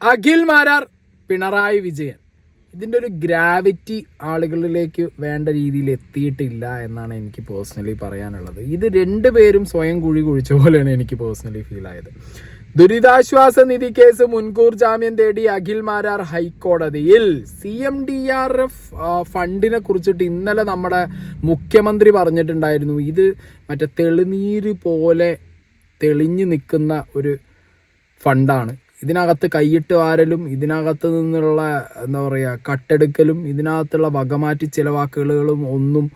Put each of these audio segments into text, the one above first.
അഖിൽ മാരാർ പിണറായി വിജയൻ ഇതിൻ്റെ ഒരു ഗ്രാവിറ്റി ആളുകളിലേക്ക് വേണ്ട രീതിയിൽ എത്തിയിട്ടില്ല എന്നാണ് എനിക്ക് പേഴ്സണലി പറയാനുള്ളത്. ഇത് രണ്ടുപേരും സ്വയം കുഴി കുഴിച്ച പോലെയാണ് എനിക്ക് പേഴ്സണലി ഫീൽ ആയത്. ദുരിതാശ്വാസ നിധി കേസ് മുൻകൂർ ജാമ്യം തേടി അഖിൽ മാരാർ ഹൈക്കോടതിയിൽ. CMDRF ഫണ്ടിനെ കുറിച്ചിട്ട് ഇന്നലെ നമ്മുടെ മുഖ്യമന്ത്രി പറഞ്ഞിട്ടുണ്ടായിരുന്നു, ഇത് മറ്റേ തെളിനീര് പോലെ തെളിഞ്ഞു നിൽക്കുന്ന ഒരു ഫണ്ടാണ്. ഇതിനകത്ത് കൈയിട്ട് വാരലും ഇതിനകത്ത് നിന്നുള്ള എന്താ പറയുക കട്ടെടുക്കലും ഇതിനകത്തുള്ള വകമാറ്റി ചിലവാക്കലുകളും ഒന്നും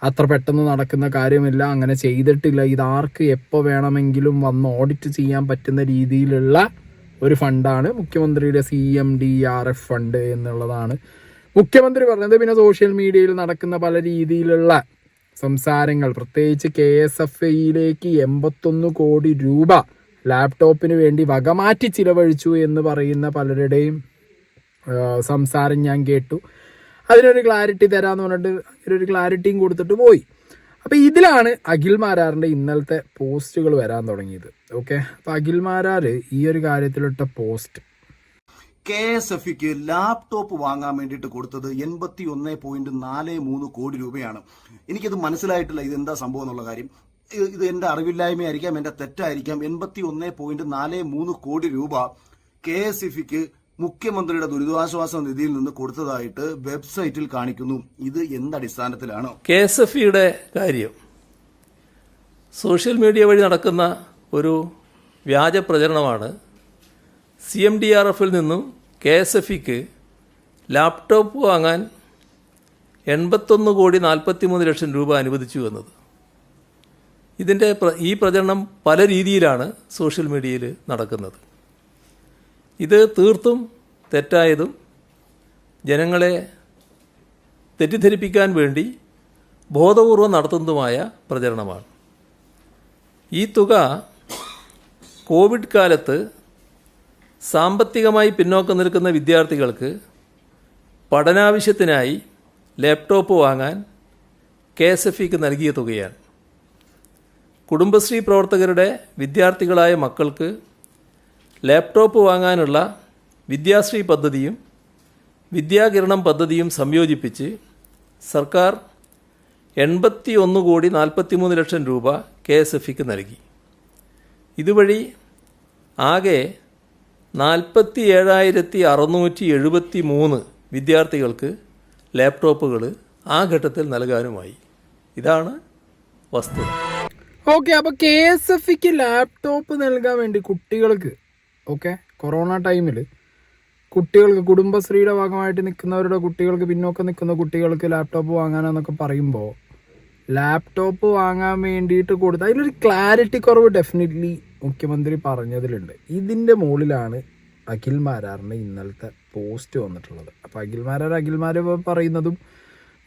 അത്ര പെട്ടെന്ന് നടക്കുന്ന കാര്യമില്ല. അങ്ങനെ ചെയ്തിട്ടില്ല. ഇതാർക്ക് എപ്പോൾ വേണമെങ്കിലും വന്ന് ഓഡിറ്റ് ചെയ്യാൻ പറ്റുന്ന രീതിയിലുള്ള ഒരു ഫണ്ടാണ് മുഖ്യമന്ത്രിയുടെ CMDRF ഫണ്ട് എന്നുള്ളതാണ് മുഖ്യമന്ത്രി പറഞ്ഞത്. പിന്നെ സോഷ്യൽ മീഡിയയിൽ നടക്കുന്ന പല രീതിയിലുള്ള സംസാരങ്ങൾ, പ്രത്യേകിച്ച് KSFIയിലേക്ക് 81 കോടി രൂപ ലാപ്ടോപ്പിന് വേണ്ടി വകമാറ്റി ചിലവഴിച്ചു എന്ന് പറയുന്ന പലരുടെയും സംസാരം ഞാൻ കേട്ടു. അതിനൊരു ക്ലാരിറ്റി തരാമെന്ന് പറഞ്ഞിട്ട് അതിനൊരു ക്ലാരിറ്റിയും കൊടുത്തിട്ട് പോയി. അപ്പോൾ ഇതിലാണ് അഖിൽ മാരാറിൻ്റെ ഇന്നലത്തെ പോസ്റ്റുകൾ വരാൻ തുടങ്ങിയത്. ഓക്കെ, അപ്പോൾ അഖിൽ മാരാർ ഈ ഒരു കാര്യത്തിലിട്ട പോസ്റ്റ്, KSFIക്ക് ലാപ്ടോപ്പ് വാങ്ങാൻ വേണ്ടിയിട്ട് കൊടുത്തത് 81.43 കോടി രൂപയാണ്. എനിക്കത് മനസ്സിലായിട്ടില്ല ഇതെന്താ സംഭവം എന്നുള്ള കാര്യം. ഇത് എന്റെ അറിവില്ലായ്മയായിരിക്കാം, എന്റെ തെറ്റായിരിക്കാം. 81.43 കോടി രൂപ KSFIക്ക് മുഖ്യമന്ത്രിയുടെ ദുരിതാശ്വാസ നിധിയിൽ നിന്ന് കൊടുത്തതായിട്ട് വെബ്സൈറ്റിൽ കാണിക്കുന്നു. ഇത് എന്തടിസ്ഥാനത്തിലാണ്? KSFIയുടെ കാര്യം സോഷ്യൽ മീഡിയ വഴി നടക്കുന്ന ഒരു വ്യാജ പ്രചരണമാണ്. CMDRFിൽ നിന്നും KSFIക്ക് ലാപ്ടോപ്പ് വാങ്ങാൻ 81.43 കോടി രൂപ അനുവദിച്ചു എന്നത്. ഈ പ്രചരണം പല രീതിയിലാണ് സോഷ്യൽ മീഡിയയിൽ നടക്കുന്നത്. ഇത് തീർത്തും തെറ്റായതും ജനങ്ങളെ തെറ്റിദ്ധരിപ്പിക്കാൻ വേണ്ടി ബോധപൂർവം നടത്തുന്നതുമായ പ്രചരണമാണ്. ഈ തുക കോവിഡ് കാലത്ത് സാമ്പത്തികമായി പിന്നോക്കം നിൽക്കുന്ന വിദ്യാർത്ഥികൾക്ക് പഠനാവശ്യത്തിനായി ലാപ്ടോപ്പ് വാങ്ങാൻ KSFIക്ക് നൽകിയ തുകയാണ്. കുടുംബശ്രീ പ്രവർത്തകരുടെ വിദ്യാർത്ഥികളായ മക്കൾക്ക് ലാപ്ടോപ്പ് വാങ്ങാനുള്ള വിദ്യാശ്രീ പദ്ധതിയും വിദ്യാകിരണം പദ്ധതിയും സംയോജിപ്പിച്ച് സർക്കാർ 81.43 കോടി രൂപ KSFIക്ക് നൽകി. ഇതുവഴി ആകെ 47,673 വിദ്യാർത്ഥികൾക്ക് ലാപ്ടോപ്പുകൾ ആ ഘട്ടത്തിൽ നൽകാനുമായി. ഇതാണ് വസ്തുത. ഓക്കെ, അപ്പോൾ KSFIക്ക് ലാപ്ടോപ്പ് നൽകാൻ വേണ്ടി കുട്ടികൾക്ക്, ഓക്കെ, കൊറോണ ടൈമിൽ കുട്ടികൾക്ക്, കുടുംബശ്രീയുടെ ഭാഗമായിട്ട് നിൽക്കുന്നവരുടെ കുട്ടികൾക്ക്, പിന്നോക്കം നിൽക്കുന്ന കുട്ടികൾക്ക് ലാപ്ടോപ്പ് വാങ്ങാനെന്നൊക്കെ പറയുമ്പോൾ ലാപ്ടോപ്പ് വാങ്ങാൻ വേണ്ടിയിട്ട് കൊടുത്ത അതിലൊരു ക്ലാരിറ്റി കുറവ് ഡെഫിനറ്റ്ലി മുഖ്യമന്ത്രി പറഞ്ഞതിലുണ്ട്. ഇതിൻ്റെ മുകളിലാണ് അഖിൽ മാരാറിൻ്റെ ഇന്നലത്തെ പോസ്റ്റ് വന്നിട്ടുള്ളത്. അപ്പോൾ അഖിൽ മാരാർ പറയുന്നതും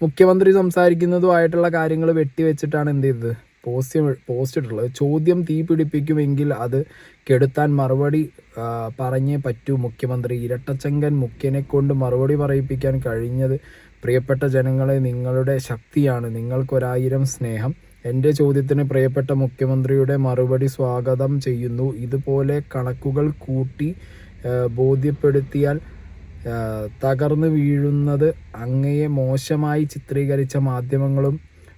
മുഖ്യമന്ത്രി സംസാരിക്കുന്നതുമായിട്ടുള്ള കാര്യങ്ങൾ വെട്ടിവെച്ചിട്ടാണ് എന്ത് ചെയ്തത്, പോസ്റ്റ് ഇട്ടുള്ളത്. ചോദ്യം തീ പിടിപ്പിക്കുമെങ്കിൽ അത് കെടുത്താൻ മറുപടി പറഞ്ഞേ പറ്റൂ മുഖ്യമന്ത്രി. ഇരട്ടച്ചങ്കൻ മുഖ്യനെ കൊണ്ട് മറുപടി പറയിപ്പിക്കാൻ കഴിഞ്ഞത് പ്രിയപ്പെട്ട ജനങ്ങളെ നിങ്ങളുടെ ശക്തിയാണ്. നിങ്ങൾക്കൊരായിരം സ്നേഹം. എൻ്റെ ചോദ്യത്തിന് പ്രിയപ്പെട്ട മുഖ്യമന്ത്രിയുടെ മറുപടി സ്വാഗതം ചെയ്യുന്നു. ഇതുപോലെ കണക്കുകൾ കൂട്ടി ബോധ്യപ്പെടുത്തിയാൽ തകർന്നു വീഴുന്നത് അങ്ങയെ മോശമായി ചിത്രീകരിച്ച മാധ്യമങ്ങളും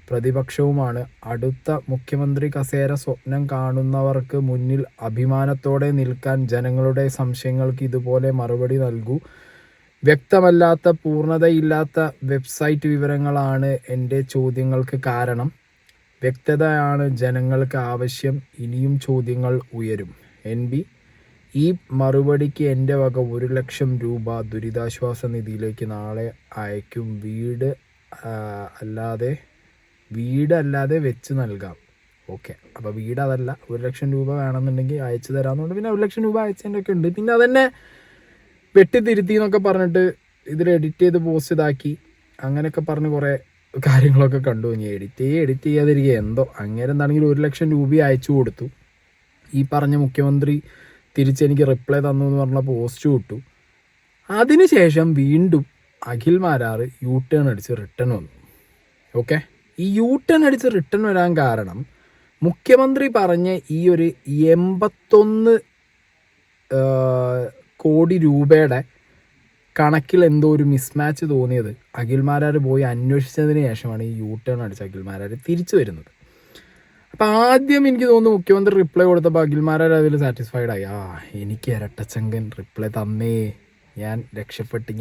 പ്രതിപക്ഷവുമാണ്. അടുത്ത മുഖ്യമന്ത്രി കസേര സ്വപ്നം കാണുന്നവർക്ക് മുന്നിൽ അഭിമാനത്തോടെ നിൽക്കാൻ ജനങ്ങളുടെ സംശയങ്ങൾക്ക് ഇതുപോലെ മറുപടി നൽകൂ. വ്യക്തമല്ലാത്ത, പൂർണ്ണതയില്ലാത്ത വെബ്സൈറ്റ് വിവരങ്ങളാണ് എൻ്റെ ചോദ്യങ്ങൾക്ക് കാരണം. വ്യക്തതയാണ് ജനങ്ങൾക്ക് ആവശ്യം. ഇനിയും ചോദ്യങ്ങൾ ഉയരും. NB, ഈ മറുപടിക്ക് എൻ്റെ വക 1 ലക്ഷം രൂപ ദുരിതാശ്വാസ നിധിയിലേക്ക് നാളെ അയക്കും. വീടല്ലാതെ വെച്ച് നൽകാം. ഓക്കെ, അപ്പോൾ വീടതല്ല, 1 ലക്ഷം രൂപ വേണമെന്നുണ്ടെങ്കിൽ അയച്ചു തരാമെന്നുണ്ട്. പിന്നെ 1 ലക്ഷം രൂപ അയച്ചതിൻ്റെ ഒക്കെ ഉണ്ട്. പിന്നെ അതന്നെ വെട്ടിത്തിരുത്തി എന്നൊക്കെ പറഞ്ഞിട്ട് ഇതിൽ എഡിറ്റ് ചെയ്ത് പോസ്റ്റ് ഇതാക്കി അങ്ങനെയൊക്കെ പറഞ്ഞ് കുറേ കാര്യങ്ങളൊക്കെ കണ്ടു. ഇനി എഡിറ്റ് ചെയ്യാതിരിക്കുക എന്തോ. അങ്ങനെ എന്താണെങ്കിലും 1 ലക്ഷം രൂപ അയച്ചു കൊടുത്തു. ഈ പറഞ്ഞ മുഖ്യമന്ത്രി തിരിച്ചെനിക്ക് റിപ്ലൈ തന്നു എന്ന് പറഞ്ഞ പോസ്റ്റ് വിട്ടു. അതിനുശേഷം വീണ്ടും അഖിൽ മാരാർ U-ടേൺ അടിച്ച് റിട്ടേൺ വന്നു. ഓക്കെ, ഈ U-ടേൺ അടിച്ച് റിട്ടേൺ വരാൻ കാരണം മുഖ്യമന്ത്രി പറഞ്ഞ ഈ ഒരു 81 കോടി രൂപയുടെ കണക്കിൽ എന്തോ ഒരു മിസ്മാച്ച് തോന്നിയത് അഖിൽമാരാർ പോയി അന്വേഷിച്ചതിന് ശേഷമാണ് ഈ യൂ ടേൺ അടിച്ച അഖിൽമാരാർ തിരിച്ചു വരുന്നത്. അപ്പം ആദ്യം എനിക്ക് തോന്നുന്നു മുഖ്യമന്ത്രി റിപ്ലൈ കൊടുത്തപ്പോൾ അഖിൽമാരാർ അതിൽ സാറ്റിസ്ഫൈഡ് ആയി. എനിക്ക് ഇരട്ടച്ചങ്കൻ റിപ്ലൈ തന്നേ, ഞാൻ രക്ഷപ്പെട്ട്,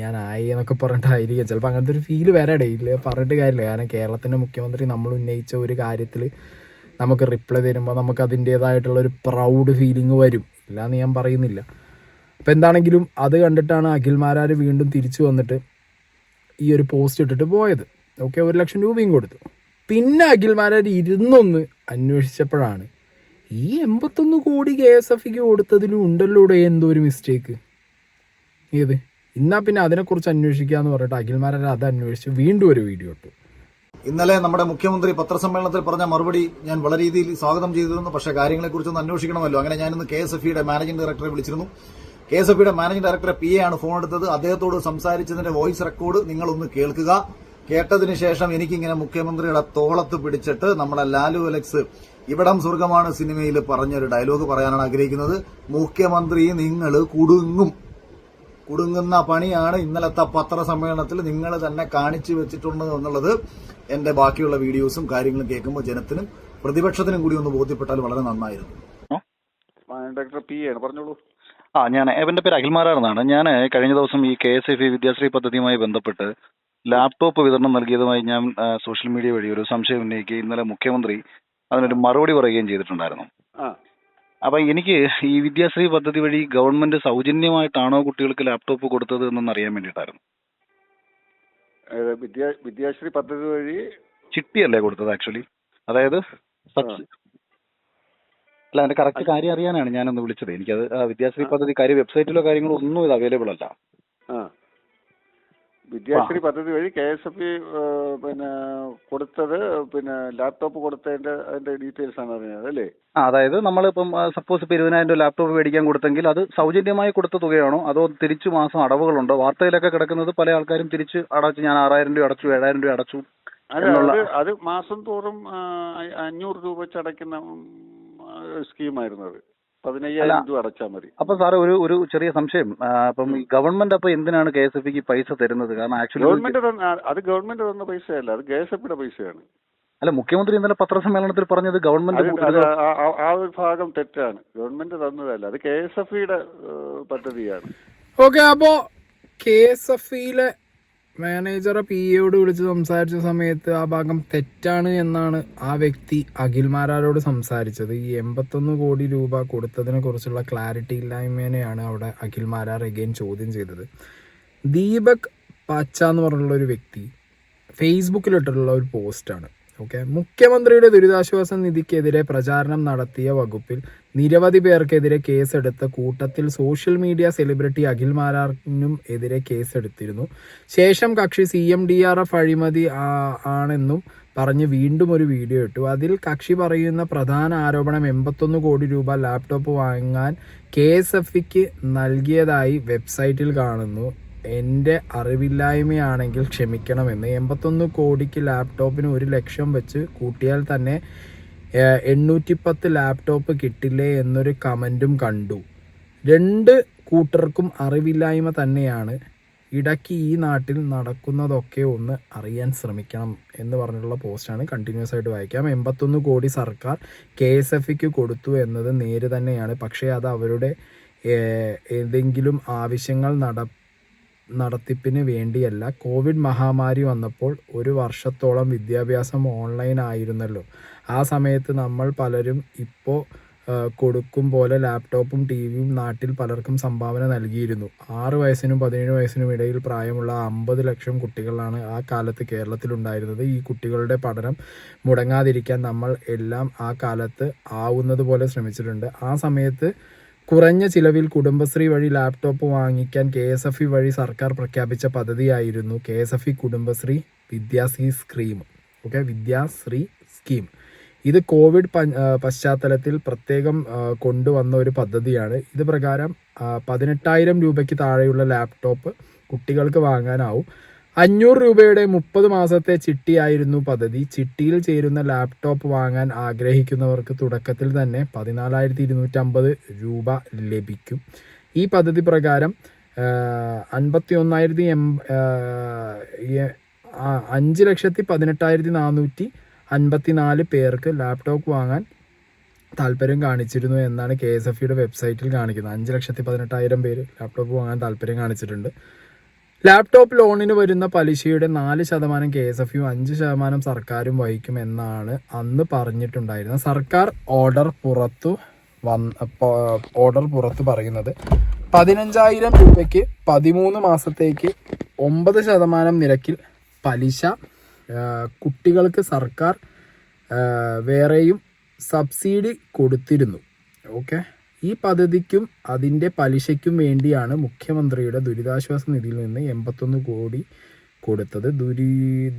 ഞാനായി എന്നൊക്കെ പറഞ്ഞിട്ടായിരിക്കും ചിലപ്പോൾ അങ്ങനത്തെ ഒരു ഫീല് വരടേ. ഇല്ല പറഞ്ഞിട്ട് കാര്യമില്ല. കാരണം കേരളത്തിൻ്റെ മുഖ്യമന്ത്രി നമ്മൾ ഉന്നയിച്ച ഒരു കാര്യത്തിൽ നമുക്ക് റിപ്ലൈ തരുമ്പോൾ നമുക്ക് അതിൻ്റേതായിട്ടുള്ളൊരു പ്രൗഡ് ഫീലിംഗ് വരും, ഇല്ലയെന്ന് ഞാൻ പറയുന്നില്ല. അപ്പം എന്താണെങ്കിലും അത് കണ്ടിട്ടാണ് അഖിൽമാരാർ വീണ്ടും തിരിച്ചു വന്നിട്ട് ഈ ഒരു പോസ്റ്റ് ഇട്ടിട്ട് പോയത്. ഓക്കെ, 1 ലക്ഷം രൂപയും കൊടുത്തു. പിന്നെ അഖിൽമാരാർ ഇരുന്നൊന്ന് അന്വേഷിച്ചപ്പോഴാണ് ഈ 81 കോടി KSFക്ക് കൊടുത്തതിലും ഉണ്ടല്ലോ എന്തോ ഒരു മിസ്റ്റേക്ക്. ഏത് ഇന്നാ പിന്നെ അതിനെക്കുറിച്ച് അന്വേഷിക്കാന്ന് പറഞ്ഞിട്ട് അഖിൽമാരാർ അത് അന്വേഷിച്ച് വീണ്ടും ഒരു വീഡിയോ ഇട്ടു. ഇന്നലെ നമ്മുടെ മുഖ്യമന്ത്രി പത്രസമ്മേളനത്തിൽ പറഞ്ഞ മറുപടി ഞാൻ വളരെ രീതിയിൽ സ്വാഗതം ചെയ്തിരുന്നു. പക്ഷേ കാര്യങ്ങളെക്കുറിച്ചൊന്ന് അന്വേഷിക്കണമല്ലോ. അങ്ങനെ ഞാനിന്ന് KSFയുടെ മാനേജിംഗ് ഡയറക്ടറെ വിളിച്ചിരുന്നു. KSFയുടെ മാനേജിംഗ് ഡയറക്ടറെ PA ആണ് ഫോൺ എടുത്തത്. അദ്ദേഹത്തോട് സംസാരിച്ചതിന്റെ വോയിസ് റെക്കോർഡ് നിങ്ങളൊന്ന് കേൾക്കുക. കേട്ടതിന് ശേഷം എനിക്കിങ്ങനെ മുഖ്യമന്ത്രിയുടെ തോളത്ത് പിടിച്ചിട്ട് നമ്മുടെ ലാലു അലക്സ് ഇവിടം സ്വർഗമാണ് സിനിമയിൽ പറഞ്ഞൊരു ഡയലോഗ് പറയാനാണ് ആഗ്രഹിക്കുന്നത്. മുഖ്യമന്ത്രി നിങ്ങൾ കുടുങ്ങുന്ന പണിയാണ് ഇന്നലത്തെ പത്രസമ്മേളനത്തിൽ നിങ്ങൾ തന്നെ കാണിച്ചു വെച്ചിട്ടുണ്ട് എന്നുള്ളത് എന്റെ ബാക്കിയുള്ള വീഡിയോസും കാര്യങ്ങളും കേൾക്കുമ്പോൾ ജനത്തിനും പ്രതിപക്ഷത്തിനും കൂടി ഒന്ന് ബോധ്യപ്പെട്ടാൽ വളരെ നന്നായിരുന്നു. ഡോക്ടർ PA ആണ്, പറഞ്ഞോളൂ. ഞാൻ എന്റെ പേര് അഖിൽമാരാർ എന്നാണ്. ഞാൻ കഴിഞ്ഞ ദിവസം ഈ KSF വിദ്യാശ്രീ പദ്ധതിയുമായി ബന്ധപ്പെട്ട് ലാപ്ടോപ്പ് വിതരണം നൽകിയതുമായി ഞാൻ സോഷ്യൽ മീഡിയ വഴി ഒരു സംശയം ഉന്നയിക്കുകയും ഇന്നലെ മുഖ്യമന്ത്രി അതിനൊരു മറുപടി പറയുകയും ചെയ്തിട്ടുണ്ടായിരുന്നു. അപ്പൊ എനിക്ക് ഈ വിദ്യാശ്രീ പദ്ധതി വഴി ഗവൺമെന്റ് സൗജന്യമായിട്ടാണോ കുട്ടികൾക്ക് ലാപ്ടോപ്പ് കൊടുത്തത് എന്നൊന്ന് അറിയാൻ വേണ്ടിയിട്ടായിരുന്നു. വിദ്യാശ്രീ പദ്ധതി വഴി ചിട്ടിയല്ലേ കൊടുത്തത് ആക്ച്വലി? അതായത് അല്ല, അതിന്റെ കറക്റ്റ് കാര്യം അറിയാനാണ് ഞാനൊന്ന് വിളിച്ചത്. എനിക്കത് വിദ്യാശ്രീ പദ്ധതി കാര്യം വെബ്സൈറ്റിലോ കാര്യങ്ങളോ ഒന്നും ഇത് അവൈലബിൾ അല്ല. വിദ്യാശ്രീ പദ്ധതി വഴി KSF പിന്നെ കൊടുത്തത്, പിന്നെ ലാപ്ടോപ്പ് കൊടുത്തതിന്റെ അതിന്റെ ഡീറ്റെയിൽസ് ആണ് അറിഞ്ഞത് അല്ലേ? അതായത് നമ്മളിപ്പം സപ്പോസ് ഇപ്പൊ 20,000 ലാപ്ടോപ്പ് മേടിക്കാൻ കൊടുത്തെങ്കിൽ അത് സൗജന്യമായി കൊടുത്ത തുകയാണോ അതോ തിരിച്ചു മാസം അടവുകളുണ്ടോ? വാർത്തയിലൊക്കെ കിടക്കുന്നത് പല ആൾക്കാരും തിരിച്ച് അടച്ചു, ഞാൻ 6,000 രൂപ അടച്ചു, 7,000 രൂപ അടച്ചു. അത് മാസം തോറും 500 രൂപ വെച്ച് അടയ്ക്കുന്ന സ്കീമായിരുന്നു. അത് 15,000 രൂപ അടച്ചാൽ മതി. അപ്പൊ സാറ് ഒരു ചെറിയ സംശയം, അപ്പം ഈ ഗവൺമെന്റ് അപ്പൊ എന്തിനാണ് KSFക്ക് പൈസ തരുന്നത്? കാരണം ആക്ച്വലി ഗവൺമെന്റ് തന്ന പൈസയല്ല, അത് KSFയുടെ പൈസയാണ്. അല്ല, മുഖ്യമന്ത്രി ഇന്നലെ പത്രസമ്മേളനത്തിൽ പറഞ്ഞത് ഗവൺമെന്റ് ആ ഒരു ഭാഗം തെറ്റാണ്. ഗവൺമെന്റ് തന്നതല്ല, അത് KSFയുടെ പദ്ധതിയാണ്. ഓക്കെ, അപ്പോ KSFയിലെ മാനേജറെ PAയോട് വിളിച്ച് സംസാരിച്ച സമയത്ത് ആ ഭാഗം തെറ്റാണ് എന്നാണ് ആ വ്യക്തി അഖിൽമാരാരോട് സംസാരിച്ചത്. ഈ 81 കോടി രൂപ കൊടുത്തതിനെ കുറിച്ചുള്ള ക്ലാരിറ്റി ഇല്ലായ്മേനെയാണ് അവിടെ അഖിൽമാരാർ എഗെയിൻ ചോദ്യം ചെയ്തത്. ദീപക് പാച്ച എന്ന് പറഞ്ഞുള്ള ഒരു വ്യക്തി ഫേസ്ബുക്കിലിട്ടുള്ള ഒരു പോസ്റ്റാണ്. ഓക്കെ, മുഖ്യമന്ത്രിയുടെ ദുരിതാശ്വാസ നിധിക്കെതിരെ പ്രചാരണം നടത്തിയ വകുപ്പിൽ നിരവധി പേർക്കെതിരെ കേസെടുത്ത കൂട്ടത്തിൽ സോഷ്യൽ മീഡിയ സെലിബ്രിറ്റി അഖിൽമാരാറിനും എതിരെ കേസെടുത്തിരുന്നു. ശേഷം കക്ഷി CMDRF അഴിമതി ആണെന്നും പറഞ്ഞ് വീണ്ടും ഒരു വീഡിയോ ഇട്ടു. അതിൽ കക്ഷി പറയുന്ന പ്രധാന ആരോപണം 81 കോടി രൂപ ലാപ്ടോപ്പ് വാങ്ങാൻ KSFക്ക് നൽകിയതായി വെബ്സൈറ്റിൽ കാണുന്നു. എൻ്റെ അറിവില്ലായ്മയാണെങ്കിൽ ക്ഷമിക്കണമെന്ന്. 81 കോടിക്ക് ലാപ്ടോപ്പിന് 1 ലക്ഷം വെച്ച് കൂട്ടിയാൽ തന്നെ 810 ലാപ്ടോപ്പ് കിട്ടില്ലേ എന്നൊരു കമൻറ്റും കണ്ടു. 2 കൂട്ടർക്കും അറിവില്ലായ്മ തന്നെയാണ്. ഇടയ്ക്ക് ഈ നാട്ടിൽ നടക്കുന്നതൊക്കെ ഒന്ന് അറിയാൻ ശ്രമിക്കണം എന്ന് പറഞ്ഞിട്ടുള്ള പോസ്റ്റാണ്. കണ്ടിന്യൂസ് ആയിട്ട് വായിക്കാം. 81 കോടി സർക്കാർ KSFക്ക് കൊടുത്തു എന്നത് നേര് തന്നെയാണ്. പക്ഷേ അത് അവരുടെ ഏതെങ്കിലും ആവശ്യങ്ങൾ നടത്തിപ്പിന് വേണ്ടിയല്ല. കോവിഡ് മഹാമാരി വന്നപ്പോൾ 1 വർഷത്തോളം വിദ്യാഭ്യാസം ഓൺലൈൻ ആയിരുന്നല്ലോ. ആ സമയത്ത് നമ്മൾ പലരും ഇപ്പോൾ കൊടുക്കും പോലെ ലാപ്ടോപ്പും TVയും നാട്ടിൽ പലർക്കും സംഭാവന നൽകിയിരുന്നു. 6 വയസ്സിനും 17 വയസ്സിനും ഇടയിൽ പ്രായമുള്ള 50 ലക്ഷം കുട്ടികളാണ് ആ കാലത്ത് കേരളത്തിലുണ്ടായിരുന്നത്. ഈ കുട്ടികളുടെ പഠനം മുടങ്ങാതിരിക്കാൻ നമ്മൾ എല്ലാം ആ കാലത്ത് ആവുന്നത് പോലെ ശ്രമിച്ചിട്ടുണ്ട്. ആ സമയത്ത് കുറഞ്ഞ ചിലവിൽ കുടുംബശ്രീ വഴി ലാപ്ടോപ്പ് വാങ്ങിക്കാൻ KSF വഴി സർക്കാർ പ്രഖ്യാപിച്ച പദ്ധതിയായിരുന്നു KSF Kudumbashree Vidyashree scheme. Okay, Vidyashree scheme. ഇത് കോവിഡ് പശ്ചാത്തലത്തിൽ പ്രത്യേകം കൊണ്ടുവന്ന ഒരു പദ്ധതിയാണ്. ഇത് പ്രകാരം 18,000 രൂപയ്ക്ക് താഴെയുള്ള ലാപ്ടോപ്പ് കുട്ടികൾക്ക് വാങ്ങാനാവും. 500 രൂപയുടെ 30 മാസത്തെ ചിട്ടിയായിരുന്നു പദ്ധതി. ചിട്ടിയിൽ ചേരുന്ന ലാപ്ടോപ്പ് വാങ്ങാൻ ആഗ്രഹിക്കുന്നവർക്ക് തുടക്കത്തിൽ തന്നെ 14,250 രൂപ ലഭിക്കും. ഈ പദ്ധതി പ്രകാരം 5,18,454 പേർക്ക് ലാപ്ടോപ്പ് വാങ്ങാൻ താല്പര്യം കാണിച്ചിരുന്നു എന്നാണ് KSFEയുടെ വെബ്സൈറ്റിൽ കാണിക്കുന്നത്. 5,18,000 പേര് ലാപ്ടോപ്പ് വാങ്ങാൻ താല്പര്യം കാണിച്ചിട്ടുണ്ട്. ലാപ്ടോപ്പ് ലോണിന് വരുന്ന പലിശയുടെ 4% KSFEയും 5% സർക്കാരും വഹിക്കും എന്നാണ് അന്ന് പറഞ്ഞിട്ടുണ്ടായിരുന്നത്. സർക്കാർ ഓർഡർ പുറത്ത് പറയുന്നത് 15,000 രൂപയ്ക്ക് 13 മാസത്തേക്ക് 9% നിരക്കിൽ പലിശ. കുട്ടികൾക്ക് സർക്കാർ വേറെയും സബ്സിഡി കൊടുത്തിരുന്നു. ഓക്കെ, ഈ പദ്ധതിക്കും അതിൻ്റെ പലിശയ്ക്കും വേണ്ടിയാണ് മുഖ്യമന്ത്രിയുടെ ദുരിതാശ്വാസ നിധിയിൽ നിന്ന് 81 കോടി കൊടുത്തത്.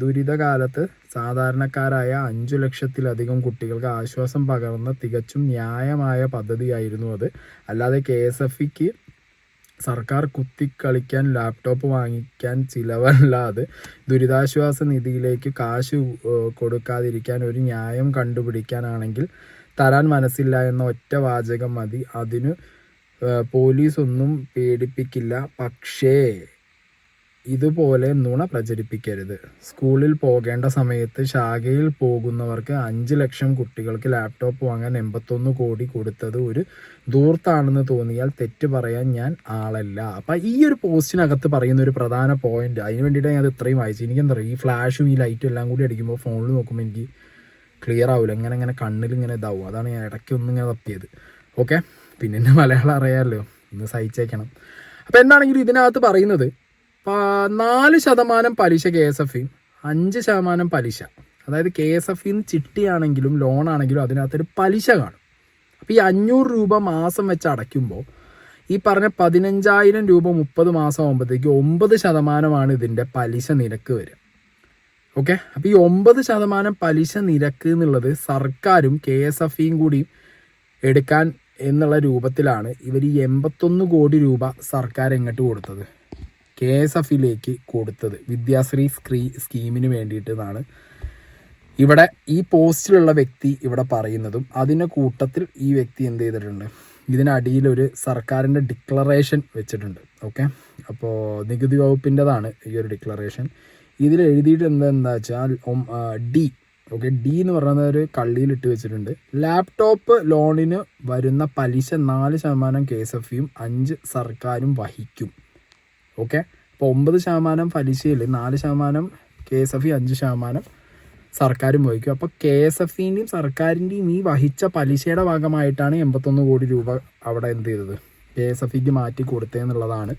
ദുരിതകാലത്ത് സാധാരണക്കാരായ 5 ലക്ഷത്തിലധികം കുട്ടികൾക്ക് ആശ്വാസം പകർന്ന തികച്ചും ന്യായമായ പദ്ധതിയായിരുന്നു അത്. അല്ലാതെ KSFEക്ക് സർക്കാർ കുത്തിക്കളിക്കാൻ ലാപ്ടോപ്പ് വാങ്ങിക്കാൻ ചിലവല്ല അത്. ദുരിതാശ്വാസ നിധിയിലേക്ക് കാശ് കൊടുക്കാതിരിക്കാൻ ഒരു ന്യായം കണ്ടുപിടിക്കാനാണെങ്കിൽ തരാൻ മനസ്സില്ല എന്ന ഒറ്റ വാചകം മതി. അതിനു പോലീസൊന്നും പേടിപ്പിക്കില്ല. പക്ഷേ ഇതുപോലെ നുണ പ്രചരിപ്പിക്കരുത്. സ്കൂളിൽ പോകേണ്ട സമയത്ത് ശാഖയിൽ പോകുന്നവർക്ക് 5 ലക്ഷം കുട്ടികൾക്ക് ലാപ്ടോപ്പ് വാങ്ങാൻ 81 കോടി കൊടുത്തത് ഒരു ധൂർത്താണെന്ന് തോന്നിയാൽ തെറ്റ് പറയാൻ ഞാൻ ആളല്ല. അപ്പം ഈ ഒരു പോസ്റ്റിനകത്ത് പറയുന്ന ഒരു പ്രധാന പോയിന്റ്, അതിന് വേണ്ടിയിട്ടാണ് ഞാൻ ഇത്രയും വായിച്ചു. എനിക്കെന്താ പറയുക, ഈ ഫ്ലാഷും ഈ ലൈറ്റും എല്ലാം കൂടി അടിക്കുമ്പോൾ ഫോണിൽ നോക്കുമ്പോൾ എനിക്ക് ക്ലിയർ ആവില്ല, ഇങ്ങനെ കണ്ണിൽ ഇങ്ങനെ ഇതാവും. അതാണ് ഞാൻ ഇടയ്ക്കൊന്നും ഇങ്ങനെ തപ്പിയത്. ഓക്കെ, പിന്നെ എൻ്റെ മലയാളം അറിയാമല്ലോ, ഇന്ന് സഹിച്ചേക്കണം. അപ്പം എന്താണെങ്കിലും ഇതിനകത്ത് പറയുന്നത് 4% പലിശ KSFEയും 5% പലിശ. അതായത് KSFEന്ന് ചിട്ടിയാണെങ്കിലും ലോണാണെങ്കിലും അതിനകത്തൊരു പലിശ കാണും. അപ്പോൾ ഈ 500 രൂപ മാസം വെച്ച് അടയ്ക്കുമ്പോൾ ഈ പറഞ്ഞ 15,000 രൂപ 30 മാസം ആകുമ്പോഴത്തേക്ക് 9% ഇതിൻ്റെ പലിശ നിരക്ക് വരും. ഓക്കെ, അപ്പോൾ ഈ 9% പലിശ നിരക്ക് എന്നുള്ളത് സർക്കാരും KSFEയും കൂടി എടുക്കാൻ എന്നുള്ള രൂപത്തിലാണ് ഇവർ ഈ 81 കോടി രൂപ സർക്കാർ എങ്ങോട്ട് കൊടുത്തത്, KSFEയിലേക്ക് കൊടുത്തത്, വിദ്യാശ്രീ സ്കീമിന് വേണ്ടിയിട്ടെന്നാണ് ഇവിടെ ഈ പോസ്റ്റിലുള്ള വ്യക്തി ഇവിടെ പറയുന്നതും. അതിൻ്റെ കൂട്ടത്തിൽ ഈ വ്യക്തി എന്ത് ചെയ്തിട്ടുണ്ട്, ഇതിനടിയിലൊരു സർക്കാരിൻ്റെ ഡിക്ലറേഷൻ വെച്ചിട്ടുണ്ട്. ഓക്കെ, അപ്പോൾ നികുതി വകുപ്പിൻ്റെതാണ് ഈ ഒരു ഡിക്ലറേഷൻ. ഇതിൽ എഴുതിയിട്ട് എന്താ വെച്ചാൽ ഡി എന്ന് പറയുന്ന ഒരു കള്ളിയിലിട്ട് വെച്ചിട്ടുണ്ട്. ലാപ്ടോപ്പ് ലോണിന് വരുന്ന പലിശ 4% KSFEയും 5% സർക്കാരും വഹിക്കും. ഓക്കെ, അപ്പോൾ 9% പലിശയിൽ 4% KSFE, 5% സർക്കാരും വഹിക്കും. അപ്പോൾ KSFEൻ്റെയും സർക്കാരിൻ്റെയും ഈ വഹിച്ച പലിശയുടെ ഭാഗമായിട്ടാണ് 81 കോടി രൂപ അവിടെ എന്ത് ചെയ്തത്, KSFEക്ക് മാറ്റി കൊടുത്തതെന്നുള്ളതാണ്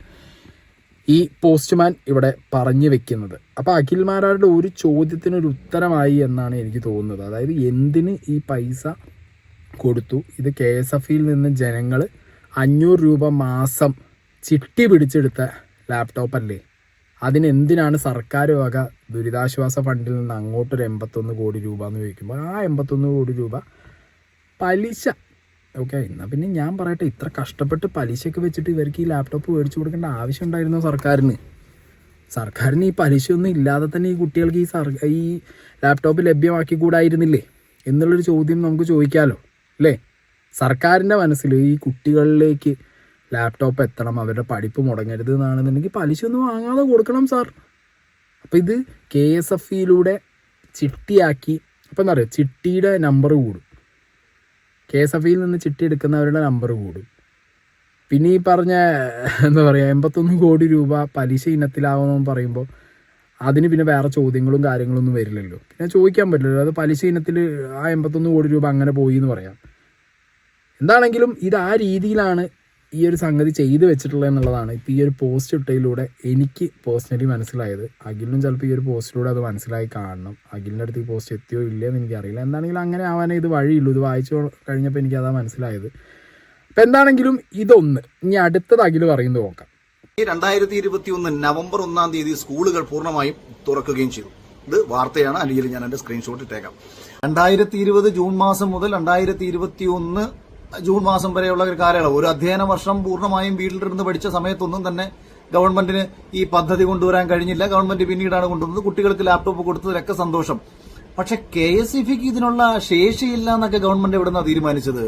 ഈ പോസ്റ്റ്മാൻ ഇവിടെ പറഞ്ഞു വെക്കുന്നത്. അപ്പോൾ അഖിൽമാരാരുടെ ഒരു ചോദ്യത്തിനൊരു ഉത്തരമായി എന്നാണ് എനിക്ക് തോന്നുന്നത്. അതായത് എന്തിന് ഈ പൈസ കൊടുത്തു, ഇത് KSFEയിൽ നിന്ന് ജനങ്ങൾ 500 രൂപ മാസം ചിട്ടി പിടിച്ചെടുത്ത ലാപ്ടോപ്പ് അല്ലേ, അതിനെന്തിനാണ് സർക്കാർ വക ദുരിതാശ്വാസ ഫണ്ടിൽ നിന്ന് അങ്ങോട്ടൊരു 81 കോടി രൂപ എന്ന് ചോദിക്കുമ്പോൾ ആ 81 കോടി രൂപ പലിശ. ഓക്കെ, എന്നാൽ പിന്നെ ഞാൻ പറയട്ടെ, ഇത്ര കഷ്ടപ്പെട്ട് പലിശയൊക്കെ വെച്ചിട്ട് ഇവർക്ക് ഈ ലാപ്ടോപ്പ് മേടിച്ചു കൊടുക്കേണ്ട ആവശ്യം ഉണ്ടായിരുന്നോ സർക്കാരിന് ഈ പലിശയൊന്നും ഇല്ലാതെ തന്നെ ഈ കുട്ടികൾക്ക് ഈ ലാപ്ടോപ്പ് ലഭ്യമാക്കി കൂടായിരുന്നില്ലേ എന്നുള്ളൊരു ചോദ്യം നമുക്ക് ചോദിക്കാമല്ലോ അല്ലേ. സർക്കാരിൻ്റെ മനസ്സിൽ ഈ കുട്ടികളിലേക്ക് ലാപ്ടോപ്പ് എത്തണം, അവരുടെ പഠിപ്പ് മുടങ്ങരുത് എന്നാണെന്നുണ്ടെങ്കിൽ പലിശ ഒന്നും വാങ്ങാതെ കൊടുക്കണം സാർ. അപ്പോൾ ഇത് KSFEയിലൂടെ ചിട്ടിയാക്കി. അപ്പോൾ എന്താ പറയുക, ചിട്ടിയുടെ നമ്പർ കൂടും, KSFEയിൽ നിന്ന് ചിട്ടി എടുക്കുന്നവരുടെ നമ്പർ കൂടും. പിന്നെ ഈ പറഞ്ഞ എന്താ പറയുക 81 കോടി രൂപ പലിശ ഇനത്തിലാവുമെന്ന് പറയുമ്പോൾ അതിന് പിന്നെ വേറെ ചോദ്യങ്ങളും കാര്യങ്ങളൊന്നും വരില്ലല്ലോ, പിന്നെ ചോദിക്കാൻ പറ്റില്ലല്ലോ. അത് പലിശ ഇനത്തിൽ ആ 81 കോടി രൂപ അങ്ങനെ പോയി എന്ന് പറയാം. എന്താണെങ്കിലും ഇത് ആ രീതിയിലാണ് ഈ ഒരു സംഗതി ചെയ്തു വെച്ചിട്ടുള്ളത് എന്നുള്ളതാണ് ഇപ്പോൾ ഈ ഒരു പോസ്റ്റ് ഇട്ടതിലൂടെ എനിക്ക് പേഴ്സണലി മനസ്സിലായത്. അഖിലിനും ചിലപ്പോൾ ഈ ഒരു പോസ്റ്റിലൂടെ അത് മനസ്സിലായി കാണണം. അഖിലിൻ്റെ അടുത്ത് ഈ പോസ്റ്റ് എത്തിയോ ഇല്ലയെന്ന് എനിക്കറിയില്ല. എന്താണെങ്കിലും അങ്ങനെ ആവാനേ ഇത് വഴിയുള്ളൂ. ഇത് വായിച്ചു കഴിഞ്ഞപ്പോൾ എനിക്കതാ മനസ്സിലായത്. അപ്പം എന്താണെങ്കിലും ഇതൊന്ന്, ഇനി അടുത്തത് അഖിൽ പറയുന്നത് നോക്കാം. ഈ 2021 നവംബർ 1-ാം തീയതി സ്കൂളുകൾ പൂർണ്ണമായും തുറക്കുകയും ചെയ്തു. ഇത് വാർത്തയാണ്, അല്ലെങ്കിൽ ഞാൻ എന്റെ സ്ക്രീൻഷോട്ട് ഇട്ടേക്കാം. 2020 ജൂൺ മാസം മുതൽ 2021 ജൂൺ മാസം വരെയുള്ള ഒരു കാലയളവ്, ഒരു അധ്യയന വർഷം പൂർണ്ണമായും വീട്ടിലിരുന്ന് പഠിച്ച സമയത്തൊന്നും തന്നെ ഗവൺമെന്റിന് ഈ പദ്ധതി കൊണ്ടുവരാൻ കഴിഞ്ഞില്ല. ഗവൺമെന്റ് പിന്നീടാണ് കൊണ്ടുവന്നത്. കുട്ടികൾക്ക് ലാപ്ടോപ്പ് കൊടുത്തതിലൊക്കെ സന്തോഷം. പക്ഷെ KSFEക്ക് ഇതിനുള്ള ശേഷിയില്ല എന്നൊക്കെ ഗവൺമെന്റ് എവിടുന്നാ തീരുമാനിച്ചത്?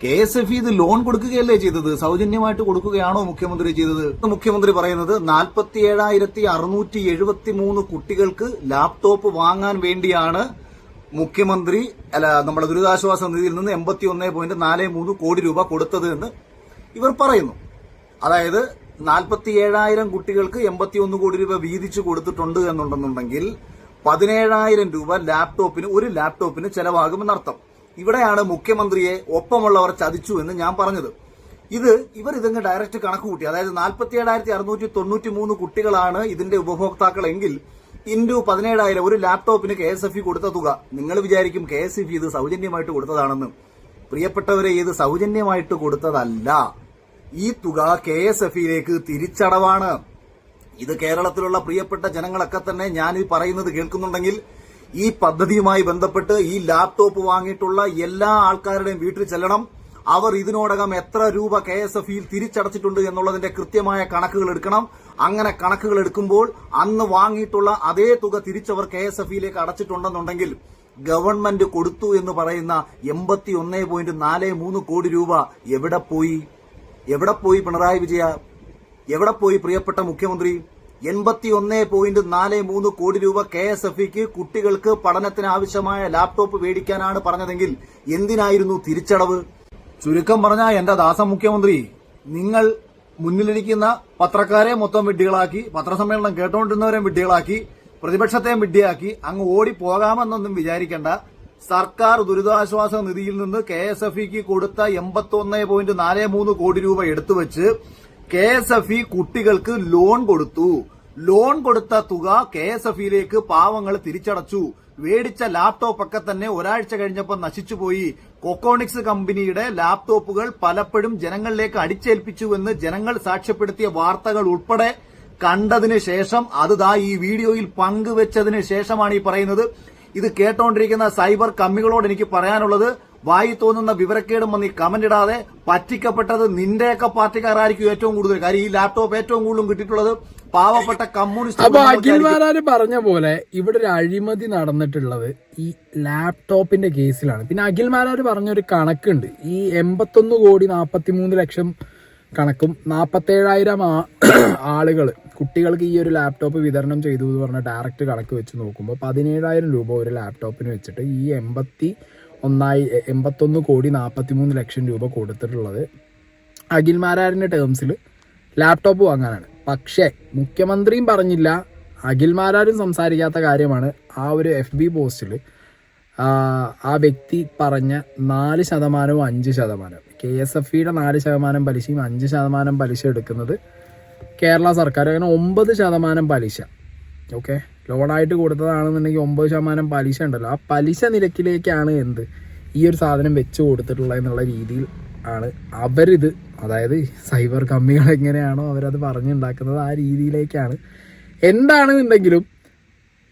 KSFE ഇത് ലോൺ കൊടുക്കുകയല്ലേ ചെയ്തത്, സൗജന്യമായിട്ട് കൊടുക്കുകയാണോ മുഖ്യമന്ത്രി ചെയ്തത്? മുഖ്യമന്ത്രി പറയുന്നത് 47,673 കുട്ടികൾക്ക് ലാപ്ടോപ്പ് വാങ്ങാൻ വേണ്ടിയാണ് മുഖ്യമന്ത്രി നമ്മുടെ ദുരിതാശ്വാസ നിധിയിൽ നിന്ന് 81.43 കോടി രൂപ കൊടുത്തത് എന്ന് ഇവർ പറയുന്നു. അതായത് 47,000 കുട്ടികൾക്ക് 81 കോടി രൂപ വീതിച്ചു കൊടുത്തിട്ടുണ്ട് എന്നുണ്ടെന്നുണ്ടെങ്കിൽ 17,000 രൂപ ഒരു ലാപ്ടോപ്പിന് ചെലവാകുമെന്നർത്ഥം. ഇവിടെയാണ് മുഖ്യമന്ത്രിയെ ഒപ്പമുള്ളവർ ചതിച്ചു എന്ന് ഞാൻ പറഞ്ഞത്. ഇവർ ഇതങ്ങ് ഡയറക്റ്റ് കണക്ക് കൂട്ടി. അതായത് 47,693 കുട്ടികളാണ് ഇതിന്റെ ഉപഭോക്താക്കളെങ്കിൽ ഇൻഡു 17,000 ഒരു ലാപ്ടോപ്പിന് KSFE കൊടുത്ത തുക. നിങ്ങൾ വിചാരിക്കും KSFE ഇത് സൗജന്യമായിട്ട് കൊടുത്തതാണെന്ന്. പ്രിയപ്പെട്ടവരെ, ഇത് സൗജന്യമായിട്ട് കൊടുത്തതല്ല. ഈ തുക KSFEയിലേക്ക് തിരിച്ചടവാണ്. ഇത് കേരളത്തിലുള്ള പ്രിയപ്പെട്ട ജനങ്ങളൊക്കെ തന്നെ ഞാൻ ഈ പറയുന്നത് കേൾക്കുന്നുണ്ടെങ്കിൽ ഈ പദ്ധതിയുമായി ബന്ധപ്പെട്ട് ഈ ലാപ്ടോപ്പ് വാങ്ങിയിട്ടുള്ള എല്ലാ ആൾക്കാരുടെയും വീട്ടിൽ ചെല്ലണം. അവർ ഇതിനോടകം എത്ര രൂപ KSFEയിൽ തിരിച്ചടച്ചിട്ടുണ്ട് എന്നുള്ളതിന്റെ കൃത്യമായ കണക്കുകൾ എടുക്കണം. അങ്ങനെ കണക്കുകൾ എടുക്കുമ്പോൾ അന്ന് വാങ്ങിയിട്ടുള്ള അതേ തുക തിരിച്ചവർ KSFEയിലേക്ക് അടച്ചിട്ടുണ്ടെന്നുണ്ടെങ്കിൽ ഗവൺമെന്റ് കൊടുത്തു എന്ന് പറയുന്ന 81.43 കോടി രൂപ എവിടെ പോയി? പിണറായി വിജയ? എവിടെ പോയി പ്രിയപ്പെട്ട മുഖ്യമന്ത്രി? 81.43 കോടി രൂപ KSFEക്ക് കുട്ടികൾക്ക് പഠനത്തിന് ആവശ്യമായ ലാപ്ടോപ്പ് മേടിക്കാനാണ് പറഞ്ഞതെങ്കിൽ എന്തിനായിരുന്നു തിരിച്ചടവ്? ചുരുക്കം പറഞ്ഞാൽ എന്റെ ദാസ മുഖ്യമന്ത്രി, നിങ്ങൾ മുന്നിലിരിക്കുന്ന പത്രക്കാരെ മൊത്തം വിഡ്ഢികളാക്കി, പത്രസമ്മേളനം കേട്ടോണ്ടിരുന്നവരെ വിഡ്ഢികളാക്കി, പ്രതിപക്ഷത്തെയും വിഡ്ഢിയാക്കി അങ്ങ് ഓടിപ്പോകാമെന്നൊന്നും വിചാരിക്കേണ്ട. സർക്കാർ ദുരിതാശ്വാസ നിധിയിൽ നിന്ന് KSFEക്ക് കൊടുത്ത 81.43 കോടി രൂപ എടുത്തുവെച്ച് KSFE കുട്ടികൾക്ക് ലോൺ കൊടുത്തു. ലോൺ കൊടുത്ത തുക KSFEയിലേക്ക് പാവങ്ങൾ തിരിച്ചടച്ചു. മേടിച്ച ലാപ്ടോപ്പ് ഒക്കെ തന്നെ ഒരാഴ്ച കഴിഞ്ഞപ്പോൾ നശിച്ചുപോയി. കൊക്കോണിക്സ് കമ്പനിയുടെ ലാപ്ടോപ്പുകൾ പലപ്പോഴും ജനങ്ങളിലേക്ക് അടിച്ചേൽപ്പിച്ചുവെന്ന് ജനങ്ങൾ സാക്ഷ്യപ്പെടുത്തിയ വാർത്തകൾ ഉൾപ്പെടെ കണ്ടതിന് ശേഷം അത് ഈ വീഡിയോയിൽ പങ്കുവെച്ചതിന് ശേഷമാണ് ഈ പറയുന്നത്. ഇത് കേട്ടോണ്ടിരിക്കുന്ന സൈബർ കമ്മികളോട് എനിക്ക് പറയാനുള്ളത്, വായി തോന്നുന്ന വിവരക്കേടും വന്ന് ഈ കമന്റ് ഇടാതെ. പറ്റിക്കപ്പെട്ടത് നിന്റെയൊക്കെ പാർട്ടിക്കാരായിരിക്കും ഏറ്റവും കൂടുതൽ. കാര്യം ഈ ലാപ്ടോപ്പ് ഏറ്റവും കൂടുതലും കിട്ടിയിട്ടുള്ളത് പാവപ്പെട്ട കമ്മ്യൂണിസ്റ്റ്. അപ്പൊ അഖിൽമാരാര് പറഞ്ഞ പോലെ ഇവിടെ ഒരു അഴിമതി നടന്നിട്ടുള്ളത് ഈ ലാപ്ടോപ്പിന്റെ കേസിലാണ്. പിന്നെ അഖിൽമാരാര് പറഞ്ഞൊരു കണക്കുണ്ട്. ഈ 81,43,00,000 കണക്കും 47,000 ആളുകൾ കുട്ടികൾക്ക് ഈ ഒരു ലാപ്ടോപ്പ് വിതരണം ചെയ്തു എന്ന് പറഞ്ഞ ഡയറക്റ്റ് കണക്ക് വെച്ച് നോക്കുമ്പോൾ 17,000 രൂപ ഒരു ലാപ്ടോപ്പിന് വെച്ചിട്ട് ഈ 81,43,00,000 രൂപ കൊടുത്തിട്ടുള്ളത് അഖിൽമാരാരിന്റെ ടേംസിൽ ലാപ്ടോപ്പ് വാങ്ങാനാണ്. പക്ഷേ മുഖ്യമന്ത്രിയും പറഞ്ഞില്ല, അഖിൽമാരാരും സംസാരിക്കാത്ത കാര്യമാണ്. ആ ഒരു FB പോസ്റ്റിൽ ആ വ്യക്തി പറഞ്ഞ 4% 5%, KSFEയുടെ 4% പലിശയും 5% പലിശ എടുക്കുന്നത് കേരള സർക്കാർ. അങ്ങനെ 9% പലിശ. ഓക്കെ, ലോണായിട്ട് കൊടുത്തതാണെന്നുണ്ടെങ്കിൽ 9% പലിശ ഉണ്ടല്ലോ. ആ പലിശ നിരക്കിലേക്കാണ് ഈ ഒരു സാധനം വെച്ച് കൊടുത്തിട്ടുള്ളത് എന്നുള്ള രീതിയിൽ ആണ് അവരിത്, അതായത് സൈബർ കമ്മികൾ എങ്ങനെയാണോ അവരത് പറഞ്ഞുണ്ടാക്കുന്നത് ആ രീതിയിലേക്കാണ്. എന്താണെന്നുണ്ടെങ്കിലും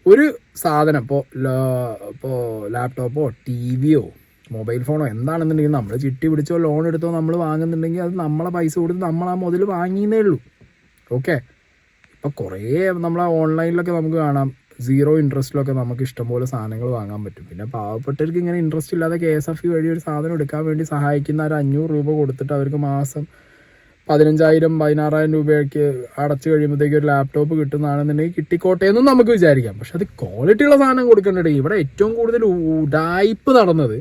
ഒരു സാധനം ഇപ്പോൾ ലാപ്ടോപ്പോ TVയോ മൊബൈൽ ഫോണോ എന്താണെന്നുണ്ടെങ്കിൽ നമ്മൾ ചിട്ടി പിടിച്ചോ ലോൺ എടുത്തോ നമ്മൾ വാങ്ങുന്നുണ്ടെങ്കിൽ അത് നമ്മളെ പൈസ കൊടുത്ത് നമ്മൾ ആ മുതൽ വാങ്ങിയെന്നേ ഉള്ളൂ. ഓക്കെ, ഇപ്പോൾ കുറേ നമ്മളെ ഓൺലൈനിലൊക്കെ നമുക്ക് കാണാം 0 ഇൻട്രസ്റ്റിലൊക്കെ നമുക്ക് ഇഷ്ടംപോലെ സാധനങ്ങൾ വാങ്ങാൻ പറ്റും. പിന്നെ പാവപ്പെട്ടവർക്ക് ഇങ്ങനെ ഇൻട്രസ്റ്റ് ഇല്ലാതെ KSFE വഴി ഒരു സാധനം എടുക്കാൻ വേണ്ടി സഹായിക്കുന്ന ഒരു 500 രൂപ കൊടുത്തിട്ട് അവർക്ക് മാസം 15,000 16,000 രൂപയ്ക്ക് അടച്ചു കഴിയുമ്പോഴത്തേക്ക് ഒരു ലാപ്ടോപ്പ് കിട്ടുന്നതാണെന്നുണ്ടെങ്കിൽ കിട്ടിക്കോട്ടെ എന്നും നമുക്ക് വിചാരിക്കാം. പക്ഷെ അത് ക്വാളിറ്റി ഉള്ള സാധനം കൊടുക്കേണ്ടത്. ഇവിടെ ഏറ്റവും കൂടുതൽ ഉഡായിപ്പ് നടന്നത്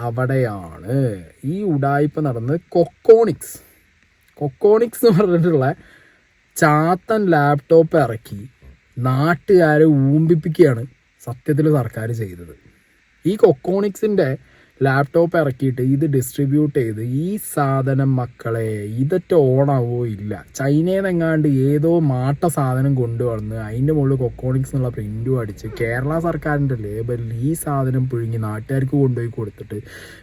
അവിടെയാണ്. ഈ ഉഡായിപ്പ് നടന്നത് കൊക്കോണിക്സ് എന്ന് പറഞ്ഞിട്ടുള്ള ചാത്തൻ ലാപ്ടോപ്പ് ഇറക്കി നാട്ടുകാരെ ഊമ്പിപ്പിക്കുകയാണ് സത്യത്തിൽ സർക്കാർ ചെയ്തത്. ഈ കൊക്കോണിക്സിൻ്റെ ലാപ്ടോപ്പ് ഇറക്കിയിട്ട് ഇത് ഡിസ്ട്രിബ്യൂട്ട് ചെയ്ത് ഈ സാധനം മക്കളെ ഇതൊക്കെ ഓണാവോ ഇല്ല. ചൈനയിൽ നിന്നെങ്ങാണ്ട് ഏതോ മാട്ട സാധനം കൊണ്ടുവന്ന് അതിൻ്റെ മുകളിൽ കൊക്കോണിക്സ് എന്നുള്ള പ്രിൻറ്റും അടിച്ച് കേരള സർക്കാരിൻ്റെ ലേബലിൽ ഈ സാധനം പിഴുങ്ങി നാട്ടുകാർക്ക് കൊണ്ടുപോയി കൊടുത്തിട്ട്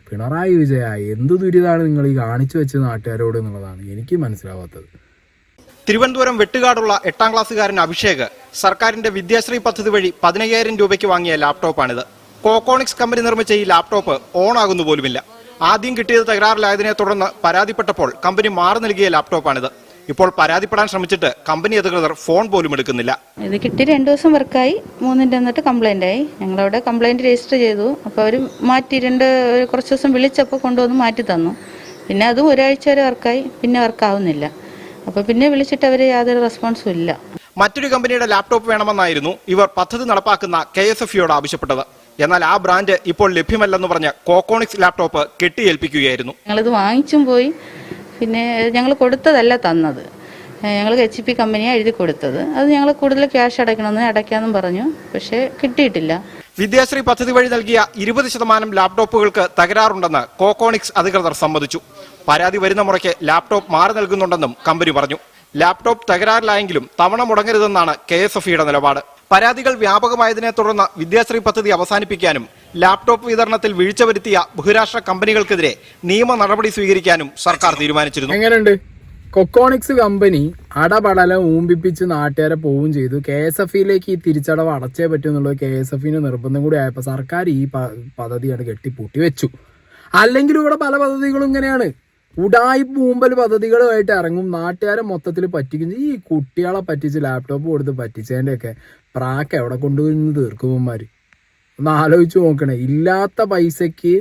പിണറായി വിജയ എന്ത് ദുരിതമാണ് നിങ്ങൾ ഈ കാണിച്ചു വെച്ചത് നാട്ടുകാരോട് എന്നുള്ളതാണ് എനിക്ക് മനസ്സിലാവാത്തത്. തിരുവനന്തപുരം വെട്ടുകാടുള്ള 8ാം ക്ലാസ്സുകാരൻ അഭിഷേക് സർക്കാരിന്റെ വിദ്യാശ്രീ പദ്ധതി വഴി 15,000 രൂപയ്ക്ക് വാങ്ങിയ ലാപ്ടോപ്പാണിത്. കോക്കോണിക്സ് കമ്പനി നിർമ്മിച്ച ഈ ലാപ്ടോപ്പ് ഓൺ ആകുന്നു പോലുമില്ല. ആദ്യം കിട്ടിയത് തകരാറിലായതിനെ തുടർന്ന് പരാതിപ്പെട്ടപ്പോൾ കമ്പനി മാറി നൽകിയ ലാപ്ടോപ്പാണിത്. ഇപ്പോൾ പരാതിപ്പെടാൻ ശ്രമിച്ചിട്ട് കമ്പനി അധികൃതർ ഫോൺ പോലും എടുക്കുന്നില്ല. ഇത് കിട്ടി 2 ദിവസം വർക്കായി, 3ന്റെ എന്നിട്ട് കംപ്ലൈന്റ് ആയി. ഞങ്ങളവിടെ കംപ്ലൈന്റ് രജിസ്റ്റർ ചെയ്തു. അപ്പോൾ അവർ മാറ്റി കുറച്ച് ദിവസം വിളിച്ചപ്പോൾ കൊണ്ടുവന്ന് മാറ്റി തന്നു. പിന്നെ അതും ഒരാഴ്ച വരെ വർക്കായി, പിന്നെ വർക്കാവുന്നില്ല. അപ്പോൾ പിന്നെ വിളിച്ചിട്ട് അവർ യാതൊരു റെസ്പോൺസും ഇല്ല. മറ്റൊരു കമ്പനിയുടെ ലാപ്ടോപ്പ് വേണമെന്നായിരുന്നു ഇവർ പദ്ധതി നടപ്പാക്കുന്ന KSFEയോട് ആവശ്യപ്പെട്ടത്. എന്നാൽ ആ ബ്രാൻഡ് ഇപ്പോൾ ലഭ്യമല്ലെന്ന് പറഞ്ഞ് കോക്കോണിക്സ് ലാപ്ടോപ്പ് കെട്ടിയേൽപ്പിക്കുകയായിരുന്നു. ഞങ്ങളിത് വാങ്ങിച്ചും പോയി, പിന്നെ ഞങ്ങൾ കൊടുത്തതല്ല തന്നത്. ഞങ്ങൾ HP കമ്പനിയാണ് എഴുതി കൊടുത്തത്. അത് ഞങ്ങൾ കൂടുതൽ ക്യാഷ് അടയ്ക്കണമെന്ന് അടയ്ക്കാമെന്നും പറഞ്ഞു, പക്ഷേ കിട്ടിയിട്ടില്ല. വിദ്യാശ്രീ പദ്ധതി വഴി നൽകിയ 20% ലാപ്ടോപ്പുകൾക്ക് തകരാറുണ്ടെന്ന് കോക്കോണിക്സ് അധികൃതർ സമ്മതിച്ചു. പരാതി വരുന്ന മുറയ്ക്ക് ലാപ്ടോപ്പ് മാറി നൽകുന്നുണ്ടെന്നും കമ്പനി പറഞ്ഞു. ലാപ്ടോപ്പ് തകരാറിലായെങ്കിലും തവണ മുടങ്ങരുതെന്നാണ് KSFEയുടെ നിലപാട്. പരാതികൾ വ്യാപകമായതിനെ തുടർന്ന് വിദ്യാശ്രീ പദ്ധതി അവസാനിപ്പിക്കാനും ലാപ്ടോപ്പ് വിതരണത്തിൽ വീഴ്ച വരുത്തിയ ബഹുരാഷ്ട്ര കമ്പനികൾക്കെതിരെ നിയമ നടപടി സ്വീകരിക്കാനും സർക്കാർ തീരുമാനിച്ചിരുന്നു. എങ്ങനെയുണ്ട്? കൊക്കോണിക്സ് കമ്പനി അടപടലം ഊമ്പിപ്പിച്ച് നാട്ടുകാരെ പോവുകയും ചെയ്തു. KSFEയിലേക്ക് ഈ തിരിച്ചടവ് അടച്ചേ പറ്റൂ എന്നുള്ളത് KSFEന് നിർബന്ധം കൂടി ആയപ്പോൾ സർക്കാർ ഈ പദ്ധതിയാണ് കെട്ടിപ്പൂട്ടി വെച്ചു. അല്ലെങ്കിൽ ഇവിടെ പല പദ്ധതികളും ഇങ്ങനെയാണ്, ഉടായിപ്പ് മൂമ്പൽ പദ്ധതികളുമായിട്ട് ഇറങ്ങും, നാട്ടുകാരെ മൊത്തത്തിൽ പറ്റിക്കും. ഈ കുട്ടികളെ പറ്റിച്ച് ലാപ്ടോപ്പ് കൊടുത്ത് പറ്റിച്ചതിൻ്റെയൊക്കെ പ്രാക്ക് എവിടെ കൊണ്ടുവന്ന് തീർക്കുമാർ ഒന്ന് ആലോചിച്ച് നോക്കണേ. ഇല്ലാത്ത പൈസയ്ക്ക്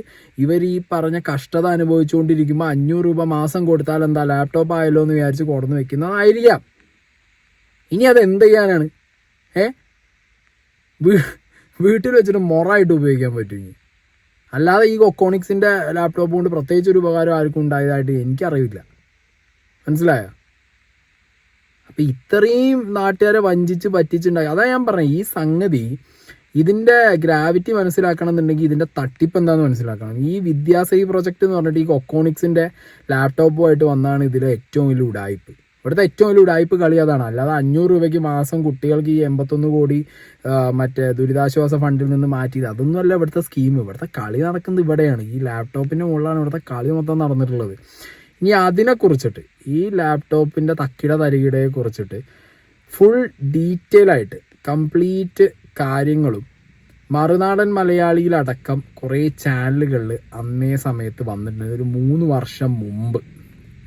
ഇവർ ഈ പറഞ്ഞ കഷ്ടത അനുഭവിച്ചുകൊണ്ടിരിക്കുമ്പോൾ 500 രൂപ മാസം കൊടുത്താൽ എന്താ ലാപ്ടോപ്പ് ആയല്ലോ എന്ന് വിചാരിച്ച് കൊടുന്ന് വെക്കുന്നതായിരിക്കാം. ഇനി അത് എന്ത് ചെയ്യാനാണ്? വീട്ടിൽ വെച്ചിട്ട് മൊറായിട്ട് ഉപയോഗിക്കാൻ പറ്റും. അല്ലാതെ ഈ കൊക്കോണിക്സിൻ്റെ ലാപ്ടോപ്പ് കൊണ്ട് പ്രത്യേകിച്ച് ഒരു ഉപകാരം ആർക്കും ഉണ്ടായതായിട്ട് എനിക്കറിയില്ല. മനസ്സിലായോ? അപ്പം ഇത്രയും നാട്ടുകാരെ വഞ്ചിച്ച് പറ്റിച്ചുണ്ടായി. അതാ ഞാൻ പറഞ്ഞത്, ഈ സംഗതി ഇതിൻ്റെ ഗ്രാവിറ്റി മനസ്സിലാക്കണം എന്നുണ്ടെങ്കിൽ ഇതിൻ്റെ തട്ടിപ്പ് എന്താണെന്ന് മനസ്സിലാക്കണം. ഈ വിദ്യാശ്രീ പ്രൊജക്റ്റ് എന്ന് പറഞ്ഞിട്ട് ഈ കൊക്കോണിക്സിൻ്റെ ലാപ്ടോപ്പുമായിട്ട് വന്നാണ് ഇതിലെ ഏറ്റവും വലിയ ഉടായ്പ്. ഇവിടുത്തെ ഏറ്റവും വലിയ ഉടായ്പ് കളി അതാണ്. അല്ലാതെ 500 രൂപയ്ക്ക് മാസം കുട്ടികൾക്ക് ഈ 81 കോടി മറ്റേ ദുരിതാശ്വാസ ഫണ്ടിൽ നിന്ന് മാറ്റിയത് അതൊന്നുമല്ല ഇവിടുത്തെ സ്കീം. ഇവിടുത്തെ കളി നടക്കുന്നത് ഇവിടെയാണ്. ഈ ലാപ്ടോപ്പിൻ്റെ മുകളിലാണ് ഇവിടുത്തെ കളി മൊത്തം നടന്നിട്ടുള്ളത്. ഇനി അതിനെക്കുറിച്ചിട്ട്, ഈ ലാപ്ടോപ്പിൻ്റെ തക്കിട തരികിടയെ കുറിച്ചിട്ട് ഫുൾ ഡീറ്റെയിൽ ആയിട്ട് കംപ്ലീറ്റ് കാര്യങ്ങളും മറുനാടൻ മലയാളിയിലടക്കം കുറേ ചാനലുകളിൽ അന്നേ സമയത്ത് വന്നിട്ടുണ്ട്. ഒരു 3 വർഷം മുമ്പ്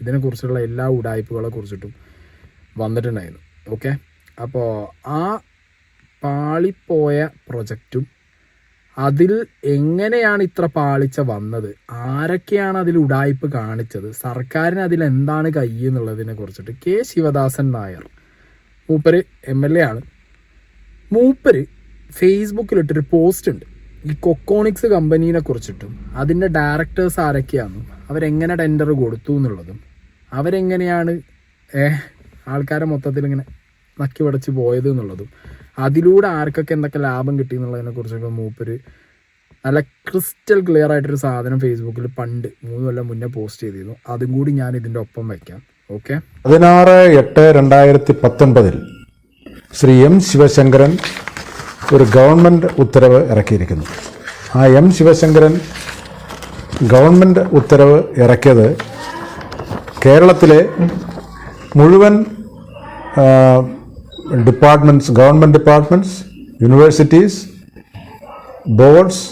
ഇതിനെക്കുറിച്ചുള്ള എല്ലാ ഉടായ്പകളെ കുറിച്ചിട്ടും വന്നിട്ടുണ്ടായിരുന്നു. ഓക്കെ, അപ്പോൾ ആ പാളിപ്പോയ പ്രൊജക്റ്റും അതിൽ എങ്ങനെയാണ് ഇത്ര പാളിച്ച വന്നത്, ആരൊക്കെയാണ് അതിൽ ഉടായ്പ് കാണിച്ചത്, സർക്കാരിന് അതിലെന്താണ് കൈ എന്നുള്ളതിനെ കുറിച്ചിട്ട് കെ ശിവദാസൻ നായർ, മൂപ്പര് MLA ആണ്. മൂപ്പര് ഫേസ്ബുക്കിലിട്ടൊരു പോസ്റ്റ് ഉണ്ട് ഈ കൊക്കോണിക്സ് കമ്പനീനെ കുറിച്ചിട്ടും അതിൻ്റെ ഡയറക്ടേഴ്സ് ആരൊക്കെയാണെന്നും അവരെങ്ങനെ ടെൻഡർ കൊടുത്തു എന്നുള്ളതും അവരെങ്ങനെയാണ് ആൾക്കാരെ മൊത്തത്തിൽ ഇങ്ങനെ നക്കി പടച്ച് പോയത് എന്നുള്ളതും അതിലൂടെ ആർക്കൊക്കെ എന്തൊക്കെ ലാഭം കിട്ടി എന്നുള്ളതിനെ കുറിച്ചൊക്കെ മൂപ്പര് നല്ല ക്രിസ്റ്റൽ ക്ലിയർ ആയിട്ടൊരു സാധനം ഫേസ്ബുക്കിൽ പണ്ട് 3 കൊല്ലം മുന്നേ പോസ്റ്റ് ചെയ്തിരുന്നു. അതും കൂടി ഞാൻ ഇതിൻ്റെ ഒപ്പം വയ്ക്കാം. ഓക്കെ, 16/8/2019 ശ്രീ M ശിവശങ്കരൻ ഒരു ഗവൺമെൻറ് ഉത്തരവ് ഇറക്കിയിരിക്കുന്നു. ആ M ശിവശങ്കരൻ ഗവൺമെൻറ് ഉത്തരവ് ഇറക്കിയത് കേരളത്തിലെ മുഴുവൻ ഗവൺമെൻറ് ഡിപ്പാർട്ട്മെൻറ്റ്സ്, യൂണിവേഴ്സിറ്റീസ്, ബോർഡ്സ്,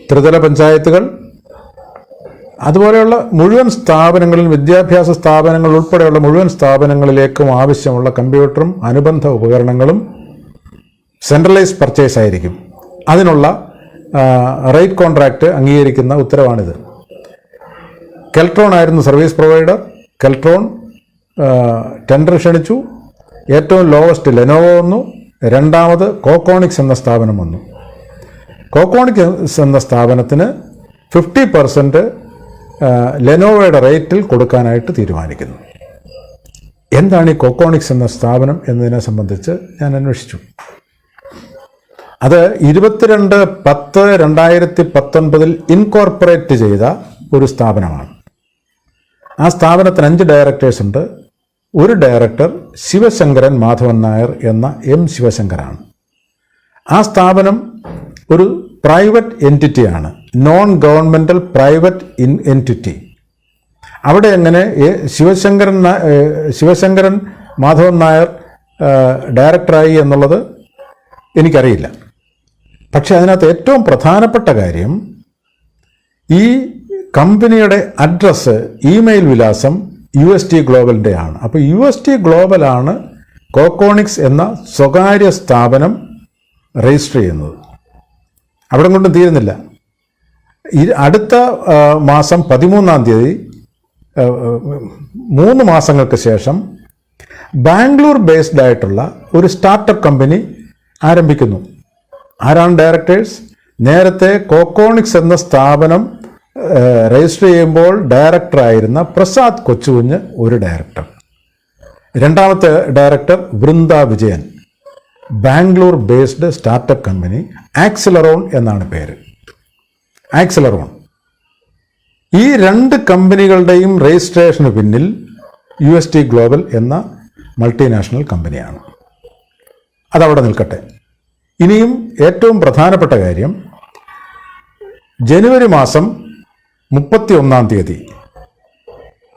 ത്രിതല പഞ്ചായത്തുകൾ, അതുപോലെയുള്ള മുഴുവൻ സ്ഥാപനങ്ങളിൽ, വിദ്യാഭ്യാസ സ്ഥാപനങ്ങൾ ഉൾപ്പെടെയുള്ള മുഴുവൻ സ്ഥാപനങ്ങളിലേക്കും ആവശ്യമുള്ള കമ്പ്യൂട്ടറും അനുബന്ധ ഉപകരണങ്ങളും സെൻട്രലൈസ് പർച്ചേസ് ആയിരിക്കും. അതിനുള്ള റേറ്റ് കോൺട്രാക്റ്റ് അംഗീകരിക്കുന്ന ഉത്തരവാണിത്. കെൽട്രോൺ ആയിരുന്നു സർവീസ് പ്രൊവൈഡർ. കെൽട്രോൺ ടെൻഡർ ക്ഷണിച്ചു. ഏറ്റവും ലോവസ്റ്റ് ലെനോവോ വന്നു. രണ്ടാമത് കോക്കോണിക്സ് എന്ന സ്ഥാപനം വന്നു. കോക്കോണിക്സ് എന്ന സ്ഥാപനത്തിന് 50% ലെനോവോയുടെ റേറ്റിൽ കൊടുക്കാനായിട്ട് തീരുമാനിക്കുന്നു. എന്താണ് ഈ കോക്കോണിക്സ് എന്ന സ്ഥാപനം എന്നതിനെ സംബന്ധിച്ച് ഞാൻ അന്വേഷിച്ചു. അത് 22/10/2019 ഇൻകോർപ്പറേറ്റ് ചെയ്ത ഒരു സ്ഥാപനമാണ്. ആ സ്ഥാപനത്തിന് 5 ഡയറക്ടേഴ്സ് ഉണ്ട്. ഒരു ഡയറക്ടർ ശിവശങ്കരൻ മാധവൻ നായർ എന്ന M ശിവശങ്കരാണ്. ആ സ്ഥാപനം ഒരു പ്രൈവറ്റ് എൻറ്റിറ്റിയാണ്, നോൺ ഗവൺമെൻറ്റൽ പ്രൈവറ്റ് എൻറ്റിറ്റി. അവിടെ എങ്ങനെ ശിവശങ്കരൻ മാധവൻ നായർ ഡയറക്ടറായി എന്നുള്ളത് എനിക്കറിയില്ല. പക്ഷെ അതിനകത്ത് ഏറ്റവും പ്രധാനപ്പെട്ട കാര്യം, ഈ കമ്പനിയുടെ അഡ്രസ്സ്, ഇമെയിൽ വിലാസം UST ഗ്ലോബലിൻ്റെ ആണ്. അപ്പോൾ UST ഗ്ലോബലാണ് കോക്കോണിക്സ് എന്ന സ്വകാര്യ സ്ഥാപനം രജിസ്റ്റർ ചെയ്യുന്നത്. അവിടെ കൊണ്ടും തീരുന്നില്ല. അടുത്ത മാസം 13-ാം തീയതി 3 മാസങ്ങൾക്ക് ശേഷം ബാംഗ്ലൂർ ബേസ്ഡ് ആയിട്ടുള്ള ഒരു സ്റ്റാർട്ടപ്പ് കമ്പനി ആരംഭിക്കുന്നു. ആരാണ് ഡയറക്ടേഴ്സ്? നേരത്തെ കോക്കോണിക്സ് എന്ന സ്ഥാപനം രജിസ്റ്റർ ചെയ്യുമ്പോൾ ഡയറക്ടറായിരുന്ന പ്രസാദ് കൊച്ചുകുഞ്ഞ് ഒരു ഡയറക്ടർ, രണ്ടാമത്തെ director Vrinda Vijayan. Bangalore based startup company Accelleron എന്നാണ് പേര്. ആക്സിലറോൺ. ഈ 2 കമ്പനികളുടെയും രജിസ്ട്രേഷന് പിന്നിൽ UST ഗ്ലോബൽ എന്ന മൾട്ടിനാഷണൽ കമ്പനിയാണ്. അതവിടെ നിൽക്കട്ടെ. ഇനിയും ഏറ്റവും പ്രധാനപ്പെട്ട കാര്യം, ജനുവരി മാസം 31-ാം തീയതി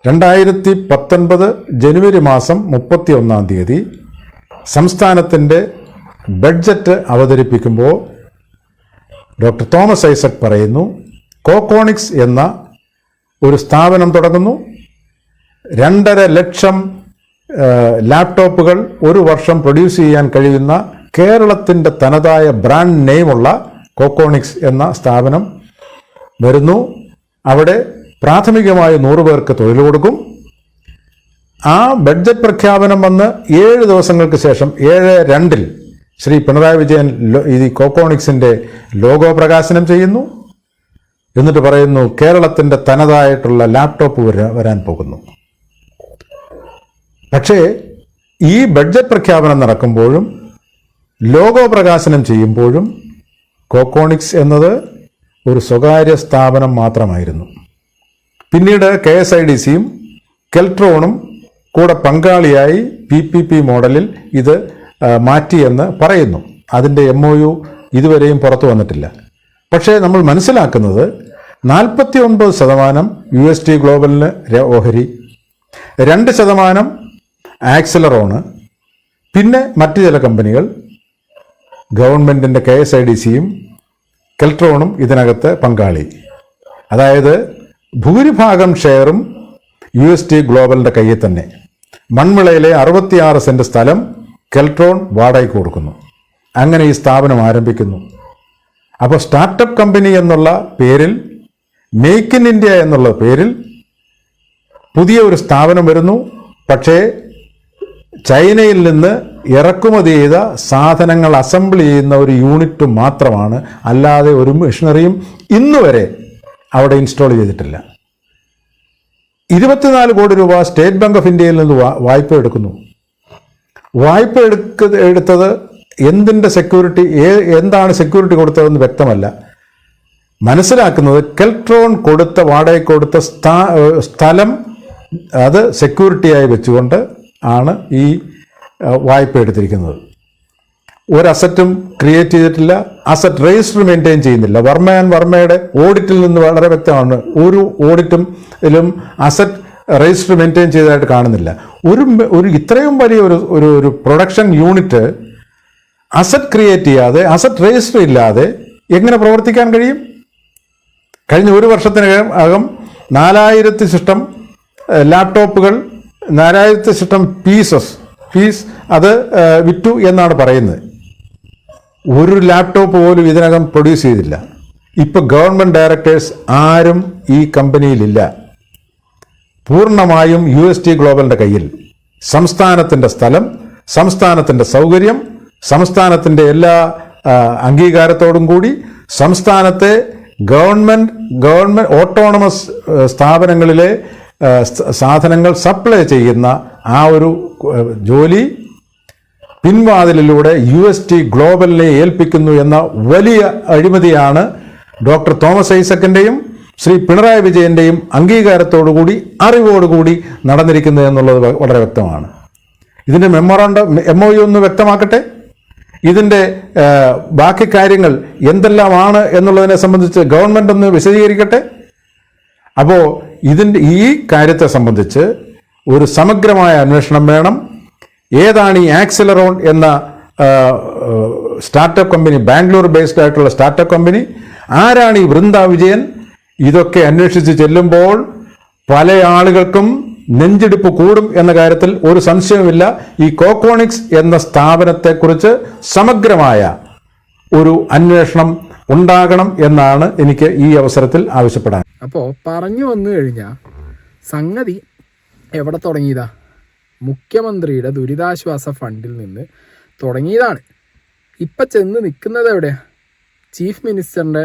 2019 ജനുവരി മാസം 31-ാം തീയതി സംസ്ഥാനത്തിൻ്റെ ബഡ്ജറ്റ് അവതരിപ്പിക്കുമ്പോൾ ഡോക്ടർ തോമസ് ഐസക് പറയുന്നു, കോക്കോണിക്സ് എന്ന ഒരു സ്ഥാപനം തുടങ്ങുന്നു. 2.5 ലക്ഷം ലാപ്ടോപ്പുകൾ ഒരു വർഷം പ്രൊഡ്യൂസ് ചെയ്യാൻ കഴിയുന്ന കേരളത്തിൻ്റെ തനതായ ബ്രാൻഡ് നെയിമുള്ള കോക്കോണിക്സ് എന്ന സ്ഥാപനം വരുന്നു. അവിടെ പ്രാഥമികമായി 100 പേർക്ക് തൊഴിൽ കൊടുക്കും. ആ ബഡ്ജറ്റ് പ്രഖ്യാപനം വന്ന് 7 ദിവസങ്ങൾക്ക് ശേഷം 7/2 ശ്രീ പിണറായി വിജയൻ ഈ കോക്കോണിക്സിൻ്റെ ലോഗോ പ്രകാശനം ചെയ്യുന്നു. എന്നിട്ട് പറയുന്നു, കേരളത്തിൻ്റെ തനതായിട്ടുള്ള ലാപ്ടോപ്പ് വരാൻ പോകുന്നു. പക്ഷേ ഈ ബഡ്ജറ്റ് പ്രഖ്യാപനം നടക്കുമ്പോഴും ലോഗോ പ്രകാശനം ചെയ്യുമ്പോഴും കോക്കോണിക്സ് എന്നത് ഒരു സ്വകാര്യ സ്ഥാപനം മാത്രമായിരുന്നു. പിന്നീട് KSIDCയും കെൽട്രോണും കൂടെ പങ്കാളിയായി PPP മോഡലിൽ ഇത് മാറ്റിയെന്ന് പറയുന്നു. അതിൻ്റെ MOU ഇതുവരെയും പുറത്തു വന്നിട്ടില്ല. പക്ഷേ നമ്മൾ മനസ്സിലാക്കുന്നത് 49% UST ഗ്ലോബലിന് ഓഹരി, 2% ആക്സിലറോണ്, പിന്നെ മറ്റു ചില കമ്പനികൾ, ഗവൺമെൻറ്റിൻ്റെ KSIDCയും കെൽട്രോണും ഇതിനകത്ത് പങ്കാളി. അതായത് ഭൂരിഭാഗം ഷെയറും UST ഗ്ലോബലിൻ്റെ കയ്യിൽ തന്നെ. മൺവിളയിലെ 66 സെൻറ്റ് സ്ഥലം കെൽട്രോൺ വാടകയ്ക്ക് കൊടുക്കുന്നു. അങ്ങനെ ഈ സ്ഥാപനം ആരംഭിക്കുന്നു. അപ്പോൾ സ്റ്റാർട്ടപ്പ് കമ്പനി എന്നുള്ള പേരിൽ, മേക്ക് ഇൻ ഇന്ത്യ എന്നുള്ള പേരിൽ പുതിയ ഒരു സ്ഥാപനം വരുന്നു. പക്ഷേ ചൈനയിൽ നിന്ന് ഇറക്കുമതി ചെയ്ത സാധനങ്ങൾ അസംബിൾ ചെയ്യുന്ന ഒരു യൂണിറ്റ് മാത്രമാണ്, അല്ലാതെ ഒരു മെഷീനറിയും ഇന്നുവരെ അവിടെ ഇൻസ്റ്റാൾ ചെയ്തിട്ടില്ല. 24 കോടി രൂപ സ്റ്റേറ്റ് ബാങ്ക് ഓഫ് ഇന്ത്യയിൽ നിന്ന് വായ്പ എടുക്കുന്നു. വായ്പ എടുത്തത് എന്തിൻ്റെ സെക്യൂരിറ്റി, എന്താണ് സെക്യൂരിറ്റി കൊടുത്തതെന്ന് വ്യക്തമല്ല. മനസ്സിലാക്കുന്നത് കെൽട്രോൺ കൊടുത്ത വാടകയ്ക്ക് കൊടുത്ത സ്ഥലം അത് സെക്യൂരിറ്റിയായി വെച്ചുകൊണ്ട് ആണ് ഈ വായ്പ എടുത്തിരിക്കുന്നത്. ഒരു അസറ്റും ക്രിയേറ്റ് ചെയ്തിട്ടില്ല. അസറ്റ് രജിസ്റ്റർ മെയിൻറ്റെയിൻ ചെയ്യുന്നില്ല. വർമ്മയുടെ ഓഡിറ്റിൽ നിന്ന് വളരെ വ്യക്തമാണ്. ഒരു ഓഡിറ്റിലും അസറ്റ് രജിസ്റ്റർ മെയിൻറ്റെയിൻ ചെയ്തതായിട്ട് കാണുന്നില്ല. ഒരു ഇത്രയും വലിയ ഒരു പ്രൊഡക്ഷൻ യൂണിറ്റ് അസറ്റ് ക്രിയേറ്റ് ചെയ്യാതെ, അസറ്റ് രജിസ്റ്റർ ഇല്ലാതെ എങ്ങനെ പ്രവർത്തിക്കാൻ കഴിയും? കഴിഞ്ഞ 1 വർഷത്തിനകം 4000 സിസ്റ്റം ലാപ്ടോപ്പുകൾ, 4000 സിസ്റ്റം പീസ് അത് വിറ്റു എന്നാണ് പറയുന്നത്. ഒരു ലാപ്ടോപ്പ് പോലും ഇതിനകം പ്രൊഡ്യൂസ് ചെയ്തില്ല. ഇപ്പോൾ ഗവൺമെൻറ് ഡയറക്ടേഴ്സ് ആരും ഈ കമ്പനിയിലില്ല. പൂർണ്ണമായും UST ഗ്ലോബലിൻ്റെ കയ്യിൽ. സംസ്ഥാനത്തിൻ്റെ സ്ഥലം, സംസ്ഥാനത്തിൻ്റെ സൗകര്യം, സംസ്ഥാനത്തിൻ്റെ എല്ലാ അംഗീകാരത്തോടും കൂടി സംസ്ഥാനത്തെ ഗവൺമെൻറ് ഓട്ടോണമസ് സ്ഥാപനങ്ങളിലെ സാധനങ്ങൾ സപ്ലൈ ചെയ്യുന്ന ആ ഒരു ജോലി പിൻവാതിലിലൂടെ UST ഗ്ലോബലിനെ ഏൽപ്പിക്കുന്നു എന്ന വലിയ അഴിമതിയാണ് ഡോക്ടർ തോമസ് ഐസക്കിൻ്റെയും ശ്രീ പിണറായി വിജയൻ്റെയും അംഗീകാരത്തോടുകൂടി, അറിവോടുകൂടി നടന്നിരിക്കുന്നത് എന്നുള്ളത് വളരെ വ്യക്തമാണ്. ഇതിൻ്റെ MOU ഒന്ന് വ്യക്തമാക്കട്ടെ. ഇതിൻ്റെ ബാക്കി കാര്യങ്ങൾ എന്തെല്ലാമാണ് എന്നുള്ളതിനെ സംബന്ധിച്ച് ഗവൺമെൻറ് ഒന്ന് വിശദീകരിക്കട്ടെ. അപ്പോൾ ഈ കാര്യത്തെ സംബന്ധിച്ച് ഒരു സമഗ്രമായ അന്വേഷണം വേണം. ഏതാണ് ഈ ആക്സിലറോൺ എന്ന സ്റ്റാർട്ടപ്പ് കമ്പനി, ബാംഗ്ലൂർ ബേസ്ഡ് ആയിട്ടുള്ള സ്റ്റാർട്ടപ്പ് കമ്പനി? ആരാണ് ഈ വൃന്ദ വിജയൻ? ഇതൊക്കെ അന്വേഷിച്ച് ചെല്ലുമ്പോൾ പല ആളുകൾക്കും നെഞ്ചിടിപ്പ് കൂടും എന്ന കാര്യത്തിൽ ഒരു സംശയവുമില്ല. ഈ കോക്കോണിക്സ് എന്ന സ്ഥാപനത്തെക്കുറിച്ച് സമഗ്രമായ ഒരു അന്വേഷണം ഉണ്ടാകണം എന്നാണ് എനിക്ക് ഈ അവസരത്തിൽ ആവശ്യപ്പെടാൻ. അപ്പോൾ പറഞ്ഞു വന്നു കഴിഞ്ഞാൽ സംഗതി എവിടെ തുടങ്ങിയതാ? മുഖ്യമന്ത്രിയുടെ ദുരിതാശ്വാസ ഫണ്ടിൽ നിന്ന് തുടങ്ങിയതാണ്. ഇപ്പം ചെന്ന് നിൽക്കുന്നത് എവിടെയാ? ചീഫ് മിനിസ്റ്ററിൻ്റെ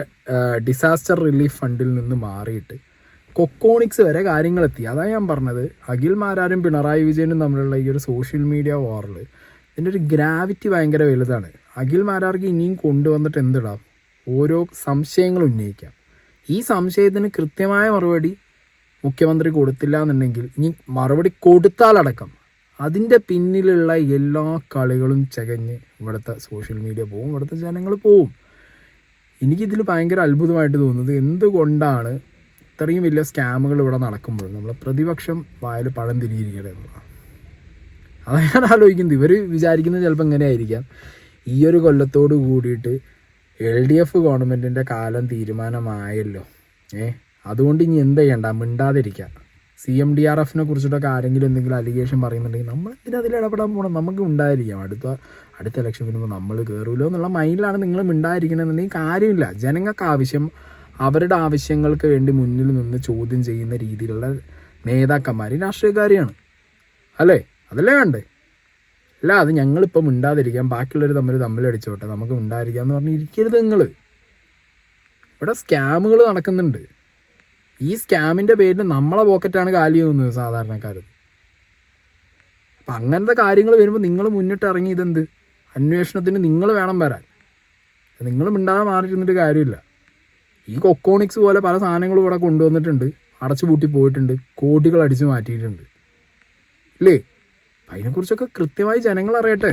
ഡിസാസ്റ്റർ റിലീഫ് ഫണ്ടിൽ നിന്ന് മാറിയിട്ട് കൊക്കോണിക്സ് വരെ കാര്യങ്ങളെത്തി. അതാണ് ഞാൻ പറഞ്ഞത്, അഖിൽ മാരാരും പിണറായി വിജയനും തമ്മിലുള്ള ഈ ഒരു സോഷ്യൽ മീഡിയ വാറിൽ ഇതിൻ്റെ ഒരു ഗ്രാവിറ്റി ഭയങ്കര വലുതാണ്. അഖിൽ മാരാർക്ക് ഇനിയും കൊണ്ടുവന്നിട്ട് എന്തിടാം? ഓരോ സംശയങ്ങൾ ഉന്നയിക്കാം. ഈ സംശയത്തിന് കൃത്യമായ മറുപടി മുഖ്യമന്ത്രി കൊടുത്തില്ല എന്നുണ്ടെങ്കിൽ, ഇനി മറുപടി കൊടുത്താലടക്കം അതിൻ്റെ പിന്നിലുള്ള എല്ലാ കളികളും ചകഞ്ഞ് ഇവിടുത്തെ സോഷ്യൽ മീഡിയ പോവും, ഇവിടുത്തെ ജനങ്ങൾ പോവും. എനിക്കിതിൽ ഭയങ്കര അത്ഭുതമായിട്ട് തോന്നുന്നത് എന്തുകൊണ്ടാണ് ഇത്രയും വലിയ സ്കാമുകൾ ഇവിടെ നടക്കുമ്പോൾ നമ്മൾ പ്രതിപക്ഷം വായിൽ പഴം തിരിയിരിക്കണത് എന്നുള്ളതാണ്. അതാണ് ഞാൻ ആലോചിക്കുന്നത്. ഇവർ വിചാരിക്കുന്നത് ചിലപ്പോൾ ഇങ്ങനെ ആയിരിക്കാം, ഈ ഒരു കൊല്ലത്തോട് കൂടിയിട്ട് LDF ഗവൺമെൻറ്റിൻ്റെ കാലം തീരുമാനമായല്ലോ, അതുകൊണ്ട് ഇനി എന്ത് ചെയ്യണ്ട, മിണ്ടാതിരിക്കാം. CMDRFനെ കുറിച്ചിട്ടൊക്കെ ആരെങ്കിലും എന്തെങ്കിലും അലിഗേഷൻ പറയുന്നുണ്ടെങ്കിൽ നമ്മൾ ഇതിൽ ഇടപെടാൻ പോകണം, നമുക്ക് ഉണ്ടായിരിക്കാം. അടുത്ത ഇലക്ഷൻ വരുമ്പോൾ നമ്മൾ കയറുമല്ലോ എന്നുള്ള മൈൻഡിലാണ് നിങ്ങൾ മിണ്ടാതിരിക്കണമെന്നുണ്ടെങ്കിൽ കാര്യമില്ല. ജനങ്ങൾക്ക് ആവശ്യം അവരുടെ ആവശ്യങ്ങൾക്ക് വേണ്ടി മുന്നിൽ നിന്ന് ചോദ്യം ചെയ്യുന്ന രീതിയിലുള്ള നേതാക്കന്മാർ രാഷ്ട്രീയക്കാരെയാണ്, അല്ലേ? അതല്ലേ വേണ്ടേ? അല്ല അത് ഞങ്ങളിപ്പോൾ മിണ്ടാതിരിക്കാം, ബാക്കിയുള്ളവർ തമ്മിലടിച്ചോട്ടെ, നമുക്ക് മിണ്ടാതിരിക്കാം എന്ന് പറഞ്ഞ് ഇരിക്കരുത്. നിങ്ങൾ ഇവിടെ സ്കാമുകൾ നടക്കുന്നുണ്ട്. ഈ സ്കാമിൻ്റെ പേരിൽ നമ്മളെ പോക്കറ്റാണ് കാലി ചെയ്യുന്നത് സാധാരണക്കാർ. അപ്പം അങ്ങനത്തെ കാര്യങ്ങൾ വരുമ്പോൾ നിങ്ങൾ മുന്നിട്ട് ഇറങ്ങി ഇതെന്ത് അന്വേഷണത്തിന് നിങ്ങൾ വേണം വരാൻ. നിങ്ങൾ മിണ്ടാതെ മാറിയിരുന്നിട്ട് കാര്യമില്ല. ഈ കൊക്കോണിക്സ് പോലെ പല സാധനങ്ങളും ഇവിടെ കൊണ്ടുവന്നിട്ടുണ്ട്, അടച്ചു പൂട്ടി പോയിട്ടുണ്ട്, കോടികൾ അടിച്ചു മാറ്റിയിട്ടുണ്ട്, ഇല്ലേ? അതിനെക്കുറിച്ചൊക്കെ കൃത്യമായി ജനങ്ങൾ അറിയട്ടെ.